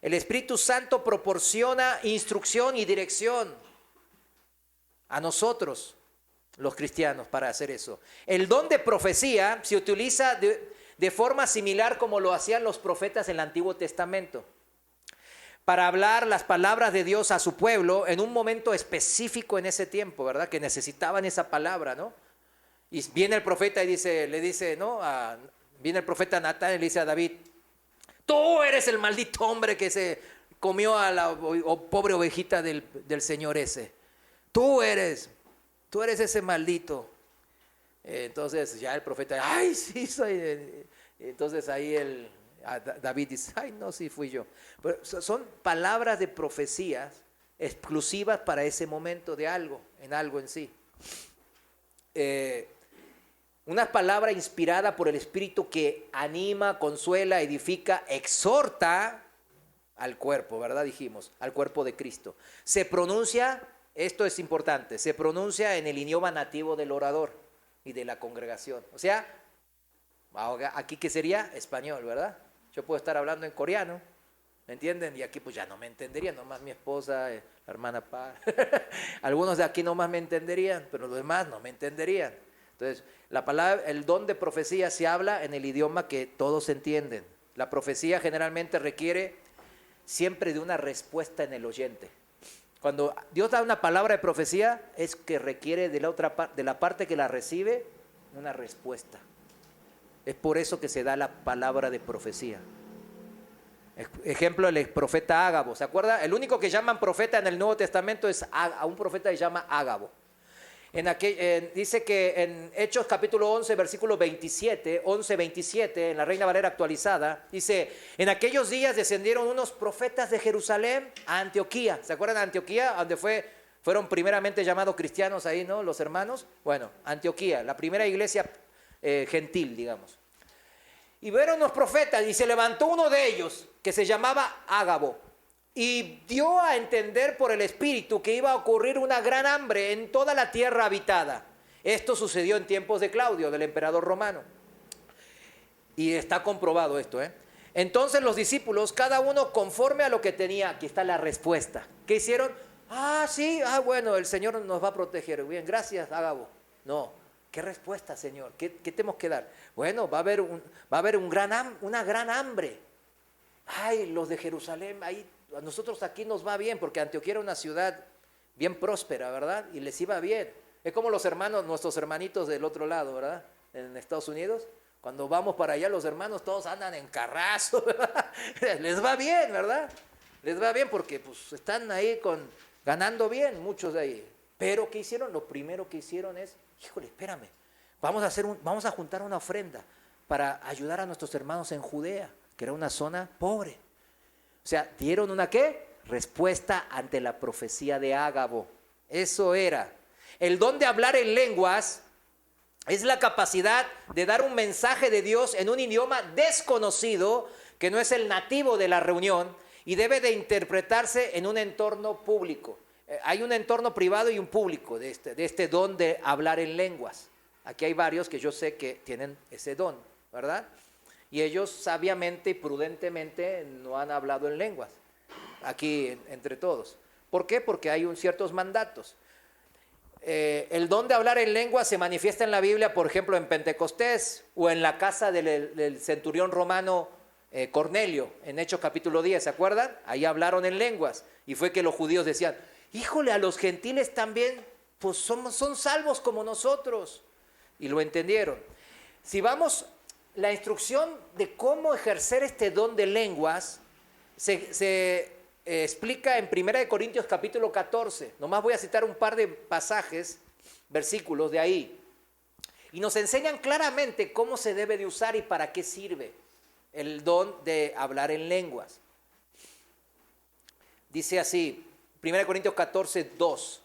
El Espíritu Santo proporciona instrucción y dirección a nosotros, los cristianos, para hacer eso. El don de profecía se utiliza de forma similar como lo hacían los profetas en el Antiguo Testamento, para hablar las palabras de Dios a su pueblo en un momento específico en ese tiempo, ¿verdad? Que necesitaban esa palabra, ¿no? Y viene el profeta y le dice, ¿no? Viene el profeta Natán y le dice a David, tú eres el maldito hombre que se comió a la pobre ovejita del Señor ese. Tú eres ese maldito. Entonces ya el profeta, ay, sí soy. Entonces ahí David dice, ay, no, sí fui yo. Pero son palabras de profecías exclusivas para ese momento de algo, en sí. Una palabra inspirada por el Espíritu que anima, consuela, edifica, exhorta al cuerpo, ¿verdad? Dijimos, al cuerpo de Cristo. Se pronuncia, esto es importante, se pronuncia en el idioma nativo del orador y de la congregación. O sea, aquí que sería español, ¿verdad? Yo puedo estar hablando en coreano, ¿me entienden? Y aquí pues ya no me entenderían, nomás mi esposa, la hermana Paz. Algunos de aquí nomás me entenderían, pero los demás no me entenderían. Entonces, la palabra, el don de profecía se habla en el idioma que todos entienden. La profecía generalmente requiere siempre de una respuesta en el oyente. Cuando Dios da una palabra de profecía, es que requiere de la parte que la recibe una respuesta. Es por eso que se da la palabra de profecía. Ejemplo, el profeta Ágabo. ¿Se acuerda? El único que llaman profeta en el Nuevo Testamento es a un profeta que se llama Ágabo. Dice que en Hechos capítulo 11, versículo 27, 11:27, en la Reina Valera actualizada, dice, en aquellos días descendieron unos profetas de Jerusalén a Antioquía. ¿Se acuerdan de Antioquía? Donde fueron primeramente llamados cristianos ahí, ¿no? Los hermanos. Bueno, Antioquía, la primera iglesia gentil, digamos. Y vieron unos profetas y se levantó uno de ellos que se llamaba Ágabo. Y dio a entender por el Espíritu que iba a ocurrir una gran hambre en toda la tierra habitada. Esto sucedió en tiempos de Claudio, del emperador romano. Y está comprobado esto, Entonces los discípulos, cada uno conforme a lo que tenía, aquí está la respuesta. ¿Qué hicieron? Sí, bueno, el Señor nos va a proteger. Bien, gracias, Ágabo. No, ¿qué respuesta, Señor? ¿Qué tenemos que dar? Bueno, va a haber una gran hambre. Ay, los de Jerusalén, ahí a nosotros aquí nos va bien, porque Antioquía era una ciudad bien próspera, ¿verdad? Y les iba bien. Es como los hermanos, nuestros hermanitos del otro lado, ¿verdad? En Estados Unidos. Cuando vamos para allá, los hermanos todos andan en carrazo, ¿verdad? Les va bien, ¿verdad? Les va bien porque pues están ahí ganando bien, muchos de ahí. Pero ¿qué hicieron? Lo primero que hicieron es, híjole, espérame, vamos a juntar una ofrenda para ayudar a nuestros hermanos en Judea, que era una zona pobre. O sea, dieron una ¿qué? Respuesta ante la profecía de Ágabo. Eso era. El don de hablar en lenguas es la capacidad de dar un mensaje de Dios en un idioma desconocido que no es el nativo de la reunión y debe de interpretarse en un entorno público. Hay un entorno privado y un público de este don de hablar en lenguas. Aquí hay varios que yo sé que tienen ese don, ¿verdad? Y ellos sabiamente y prudentemente no han hablado en lenguas, aquí entre todos. ¿Por qué? Porque hay ciertos mandatos. El don de hablar en lenguas se manifiesta en la Biblia, por ejemplo, en Pentecostés o en la casa del centurión romano Cornelio, en Hechos capítulo 10, ¿se acuerdan? Ahí hablaron en lenguas y fue que los judíos decían, híjole, a los gentiles también, pues son salvos como nosotros. Y lo entendieron. Si vamos, la instrucción de cómo ejercer este don de lenguas se explica en 1 Corintios capítulo 14. Nomás voy a citar un par de pasajes, versículos de ahí. Y nos enseñan claramente cómo se debe de usar y para qué sirve el don de hablar en lenguas. Dice así, 1 Corintios 14, 2.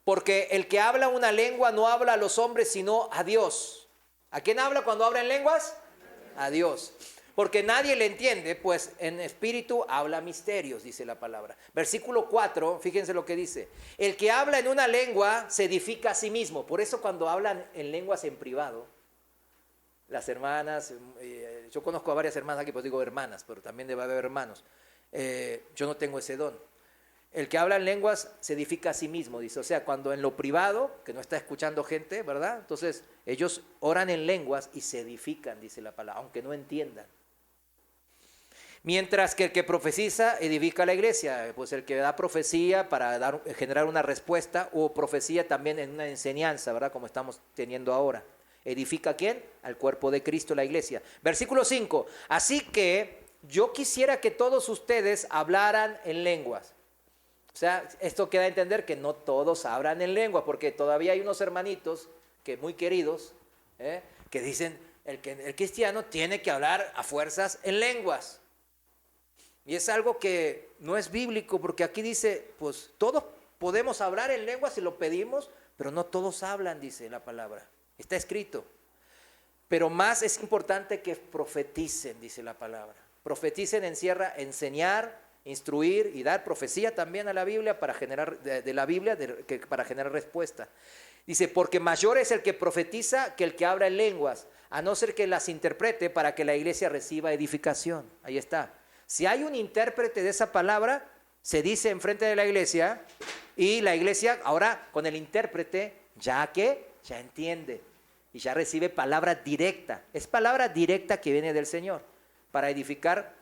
Porque el que habla una lengua no habla a los hombres, sino a Dios. ¿A quién habla cuando habla en lenguas? A Dios. Porque nadie le entiende, pues en espíritu habla misterios, dice la palabra. Versículo 4, fíjense lo que dice. El que habla en una lengua se edifica a sí mismo. Por eso cuando hablan en lenguas en privado, las hermanas, yo conozco a varias hermanas aquí, pues digo hermanas, pero también debe haber hermanos. Yo no tengo ese don. El que habla en lenguas se edifica a sí mismo, dice. O sea, cuando en lo privado, que no está escuchando gente, ¿verdad? Entonces, ellos oran en lenguas y se edifican, dice la palabra, aunque no entiendan. Mientras que el que profetiza edifica la iglesia, pues el que da profecía para generar una respuesta o profecía también en una enseñanza, ¿verdad? Como estamos teniendo ahora. ¿Edifica a quién? Al cuerpo de Cristo, la iglesia. Versículo 5. Así que yo quisiera que todos ustedes hablaran en lenguas. O sea, esto queda a entender que no todos hablan en lengua, porque todavía hay unos hermanitos que muy queridos, que dicen, el cristiano tiene que hablar a fuerzas en lenguas. Y es algo que no es bíblico, porque aquí dice, pues todos podemos hablar en lenguas si lo pedimos, pero no todos hablan, dice la palabra. Está escrito. Pero más es importante que profeticen, dice la palabra. Profeticen encierra enseñar, instruir y dar profecía también a la Biblia para generar para generar respuesta. Dice, porque mayor es el que profetiza que el que habla en lenguas, a no ser que las interprete para que la iglesia reciba edificación. Ahí está. Si hay un intérprete de esa palabra, se dice enfrente de la iglesia, y la iglesia ahora con el intérprete ya entiende y ya recibe palabra directa. Es palabra directa que viene del Señor para edificar.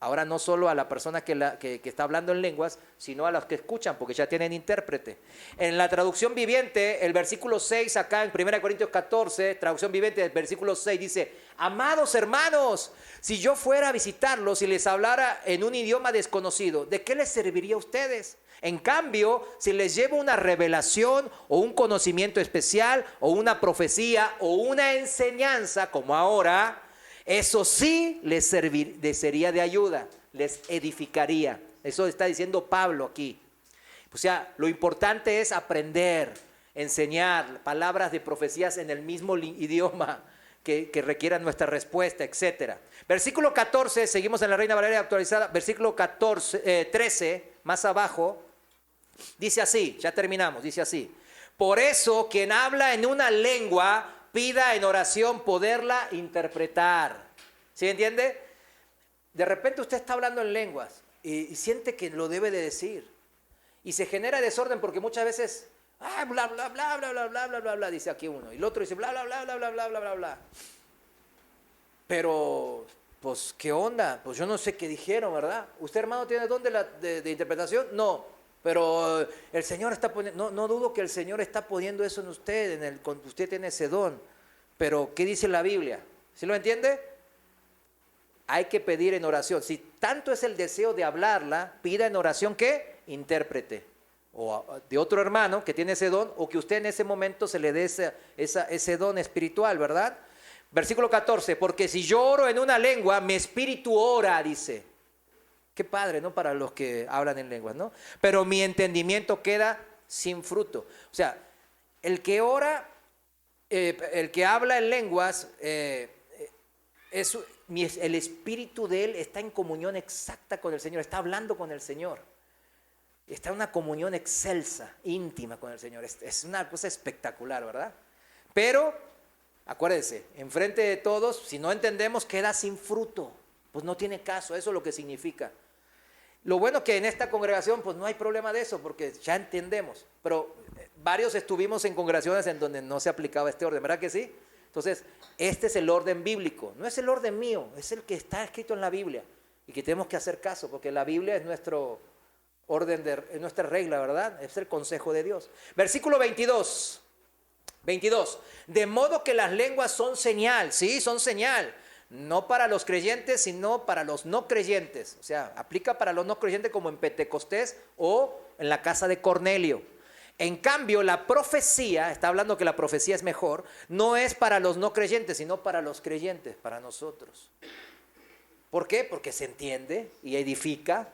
Ahora no solo a la persona que está hablando en lenguas, sino a los que escuchan, porque ya tienen intérprete. En la traducción viviente, el versículo 6 acá en 1 Corintios 14, traducción viviente, el versículo 6 dice, amados hermanos, si yo fuera a visitarlos y les hablara en un idioma desconocido, ¿de qué les serviría a ustedes? En cambio, si les llevo una revelación o un conocimiento especial o una profecía o una enseñanza, como ahora, eso sí les sería de ayuda, les edificaría. Eso está diciendo Pablo aquí. O sea, lo importante es aprender, enseñar palabras de profecías en el mismo idioma que requieran nuestra respuesta, etc. Versículo 14, seguimos en la Reina Valera actualizada, versículo 13, más abajo, dice así, ya terminamos, dice así. Por eso, quien habla en una lengua, pida en oración poderla interpretar. ¿Sí entiende? De repente usted está hablando en lenguas y siente que lo debe de decir. Y se genera desorden porque muchas veces, bla, bla, bla, bla, bla, bla, bla, bla, bla, dice aquí uno. Y el otro dice, bla, bla, bla, bla, bla, bla, bla, bla, bla. Pero, pues, ¿qué onda? Pues yo no sé qué dijeron, ¿verdad? ¿Usted, hermano, tiene don de interpretación? No. Pero el Señor está poniendo, no dudo que el Señor está poniendo eso en usted, usted tiene ese don. Pero, ¿qué dice la Biblia? ¿Sí lo entiende? Hay que pedir en oración. Si tanto es el deseo de hablarla, pida en oración que intérprete. O de otro hermano que tiene ese don, o que usted en ese momento se le dé ese don espiritual, ¿verdad? Versículo 14, porque si yo oro en una lengua, mi espíritu ora, dice. Qué padre, ¿no? Para los que hablan en lenguas, ¿no? Pero mi entendimiento queda sin fruto. O sea, el que ora, el que habla en lenguas, el espíritu de él está en comunión exacta con el Señor, está hablando con el Señor. Está en una comunión excelsa, íntima con el Señor. Es una cosa espectacular, ¿verdad? Pero, acuérdense, enfrente de todos, si no entendemos, queda sin fruto. Pues no tiene caso, eso es lo que significa. Lo bueno que en esta congregación, pues no hay problema de eso, porque ya entendemos. Pero varios estuvimos en congregaciones en donde no se aplicaba este orden, ¿verdad que sí? Entonces, este es el orden bíblico. No es el orden mío, es el que está escrito en la Biblia. Y que tenemos que hacer caso, porque la Biblia es nuestro orden, es nuestra regla, ¿verdad? Es el consejo de Dios. Versículo 22. 22. De modo que las lenguas son señal, sí, son señal. No para los creyentes, sino para los no creyentes. O sea, aplica para los no creyentes como en Pentecostés o en la casa de Cornelio. En cambio, la profecía, está hablando que la profecía es mejor, no es para los no creyentes, sino para los creyentes, para nosotros. ¿Por qué? Porque se entiende y edifica.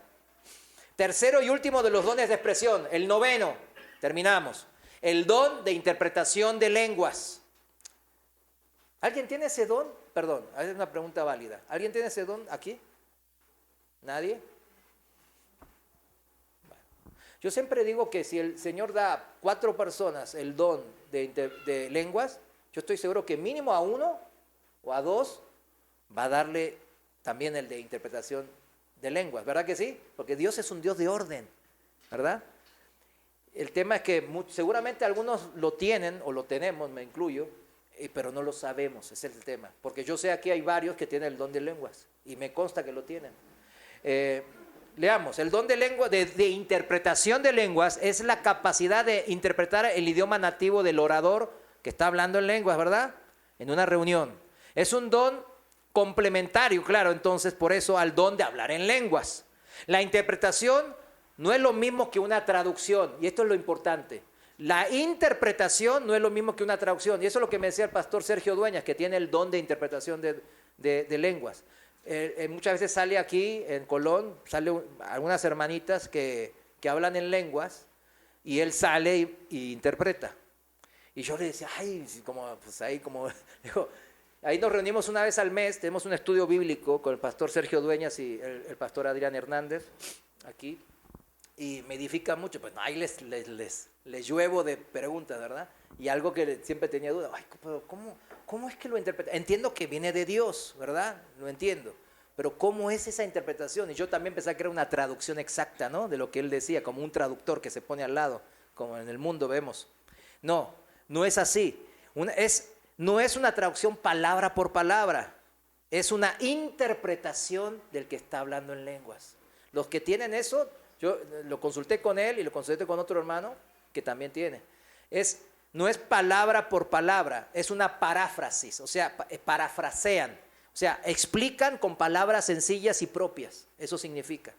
Tercero y último de los dones de expresión, el noveno, terminamos. El don de interpretación de lenguas. ¿Alguien tiene ese don? Perdón, es una pregunta válida. ¿Alguien tiene ese don aquí? ¿Nadie? Bueno. Yo siempre digo que si el Señor da a 4 personas el don de lenguas, yo estoy seguro que mínimo a 1 o a 2 va a darle también el de interpretación de lenguas, ¿verdad que sí? Porque Dios es un Dios de orden, ¿verdad? El tema es que seguramente algunos lo tienen o lo tenemos, me incluyo, pero no lo sabemos, ese es el tema. Porque yo sé aquí hay varios que tienen el don de lenguas y me consta que lo tienen. Leamos, el don de lengua, de interpretación de lenguas es la capacidad de interpretar el idioma nativo del orador que está hablando en lenguas, ¿verdad? En una reunión. Es un don complementario, claro, entonces por eso al don de hablar en lenguas. La interpretación no es lo mismo que una traducción, y esto es lo importante. La interpretación no es lo mismo que una traducción, y eso es lo que me decía el pastor Sergio Dueñas, que tiene el don de interpretación de lenguas. Muchas veces sale aquí en Colón, sale algunas hermanitas que hablan en lenguas, y él sale y interpreta. Y yo le decía, digo, ahí nos reunimos una vez al mes, tenemos un estudio bíblico con el pastor Sergio Dueñas y el pastor Adrián Hernández, aquí. Y me edifica mucho, pues ahí les lluevo de preguntas, ¿verdad? Y algo que siempre tenía duda, ¿cómo es que lo interpreta? Entiendo que viene de Dios, ¿verdad? Lo entiendo. Pero ¿cómo es esa interpretación? Y yo también pensé que era una traducción exacta, ¿no? De lo que él decía, como un traductor que se pone al lado, como en el mundo vemos. No, no es así. No es una traducción palabra por palabra. Es una interpretación del que está hablando en lenguas. Los que tienen eso... Yo lo consulté con él y lo consulté con otro hermano que también tiene. No es palabra por palabra, es una paráfrasis, o sea, parafrasean. O sea, explican con palabras sencillas y propias. Eso significa.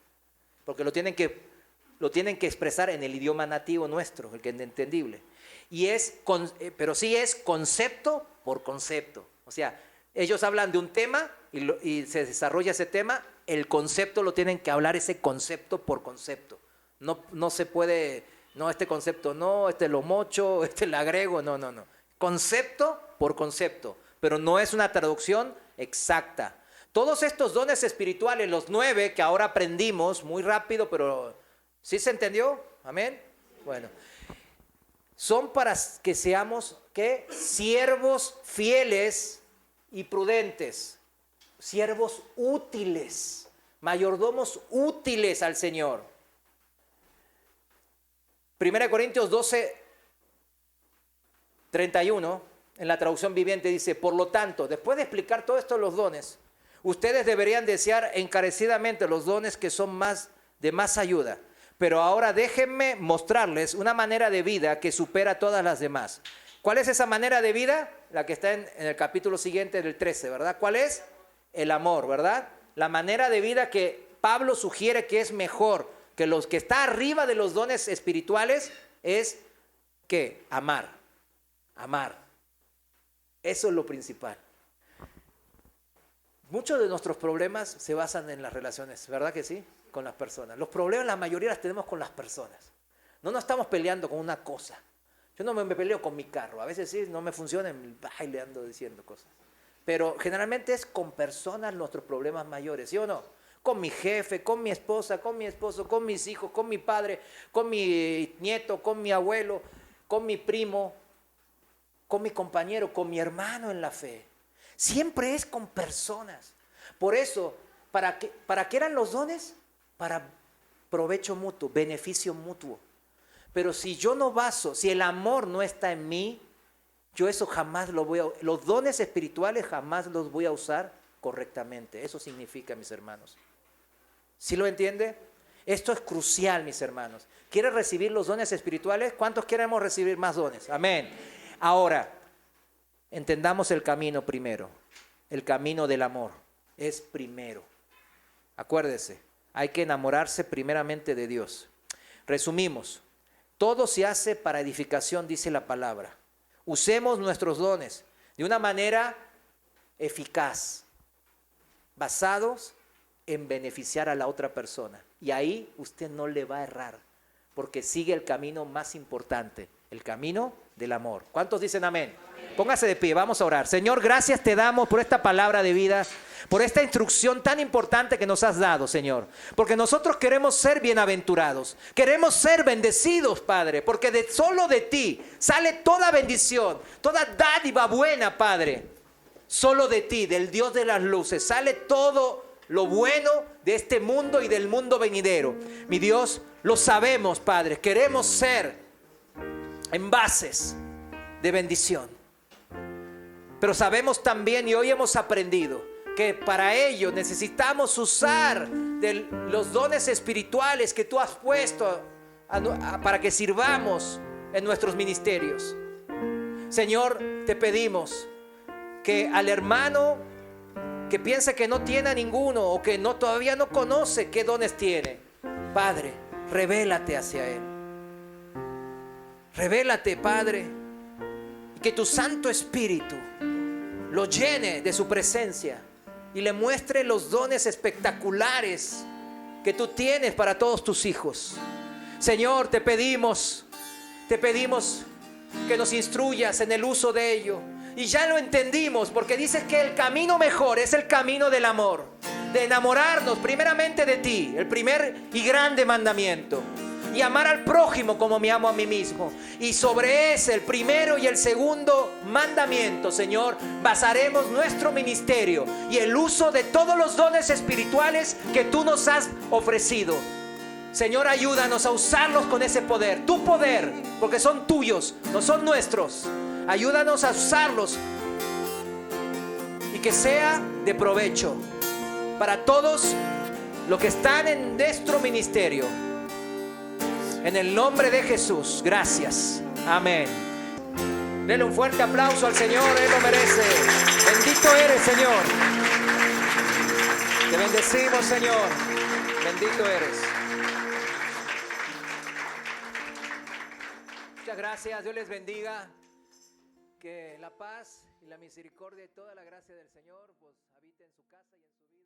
Porque lo tienen que expresar en el idioma nativo nuestro, el que es entendible. Pero sí es concepto por concepto. O sea, ellos hablan de un tema y se desarrolla ese tema. El concepto lo tienen que hablar ese concepto por concepto. No se puede, no, este concepto no, este lo mocho, este lo agrego, no. Concepto por concepto, pero no es una traducción exacta. Todos estos dones espirituales, los 9 que ahora aprendimos muy rápido, pero ¿sí se entendió? Amén. Bueno, son para que seamos, ¿qué? Siervos fieles y prudentes. Siervos útiles, mayordomos útiles al Señor. 1 Corintios 12, 31, en la traducción viviente dice, por lo tanto, después de explicar todo esto los dones, ustedes deberían desear encarecidamente los dones que son de más ayuda. Pero ahora déjenme mostrarles una manera de vida que supera todas las demás. ¿Cuál es esa manera de vida? La que está en el capítulo siguiente del 13, ¿verdad? ¿Cuál es? El amor, ¿verdad? La manera de vida que Pablo sugiere que es mejor que los que está arriba de los dones espirituales es ¿qué? Amar. Eso es lo principal. Muchos de nuestros problemas se basan en las relaciones, ¿verdad que sí? Con las personas. Los problemas la mayoría las tenemos con las personas. No nos estamos peleando con una cosa. Yo no me peleo con mi carro. A veces sí, no me funciona, y le ando diciendo cosas. Pero generalmente es con personas nuestros problemas mayores, ¿sí o no? Con mi jefe, con mi esposa, con mi esposo, con mis hijos, con mi padre, con mi nieto, con mi abuelo, con mi primo, con mi compañero, con mi hermano en la fe. Siempre es con personas. Por eso, ¿para qué eran los dones? Para provecho mutuo, beneficio mutuo. Pero si yo no baso, si el amor no está en mí, yo eso jamás los dones espirituales jamás los voy a usar correctamente. Eso significa, mis hermanos. ¿Sí lo entiende? Esto es crucial, mis hermanos. ¿Quiere recibir los dones espirituales? ¿Cuántos queremos recibir más dones? Amén. Ahora, entendamos el camino primero. El camino del amor es primero. Acuérdese, hay que enamorarse primeramente de Dios. Resumimos, todo se hace para edificación, dice la palabra. Usemos nuestros dones de una manera eficaz, basados en beneficiar a la otra persona. Y ahí usted no le va a errar, porque sigue el camino más importante, el camino del amor. ¿Cuántos dicen amén? Amén. Póngase de pie, vamos a orar. Señor, gracias te damos por esta palabra de vida, por esta instrucción tan importante que nos has dado, Señor. Porque nosotros queremos ser bienaventurados, queremos ser bendecidos, Padre, porque solo de ti sale toda bendición, toda dádiva buena, Padre. Solo de ti, del Dios de las luces, sale todo lo bueno de este mundo y del mundo venidero. Mi Dios, lo sabemos, Padre, queremos ser envases de bendición. Pero sabemos también, y hoy hemos aprendido, que para ello necesitamos usar de los dones espirituales que tú has puesto para que sirvamos en nuestros ministerios. Señor, te pedimos que al hermano que piensa que no tiene a ninguno o que todavía no conoce qué dones tiene, Padre, revélate hacia él. Revélate, Padre, y que tu Santo Espíritu lo llene de su presencia y le muestre los dones espectaculares que tú tienes para todos tus hijos. Señor, te pedimos que nos instruyas en el uso de ello. Y ya lo entendimos, porque dices que el camino mejor es el camino del amor, de enamorarnos primeramente de ti, el primer y grande mandamiento, y amar al prójimo como me amo a mí mismo. Y sobre ese, el primero y el segundo mandamiento, Señor, basaremos nuestro ministerio y el uso de todos los dones espirituales que tú nos has ofrecido. Señor, ayúdanos a usarlos con ese poder, tu poder, porque son tuyos, no son nuestros. Ayúdanos a usarlos y que sea de provecho para todos los que están en nuestro ministerio. En el nombre de Jesús, gracias. Amén. Denle un fuerte aplauso al Señor, Él lo merece. Bendito eres, Señor. Te bendecimos, Señor. Bendito eres. Muchas gracias, Dios les bendiga. Que la paz y la misericordia y toda la gracia del Señor pues habite en su casa y en su vida.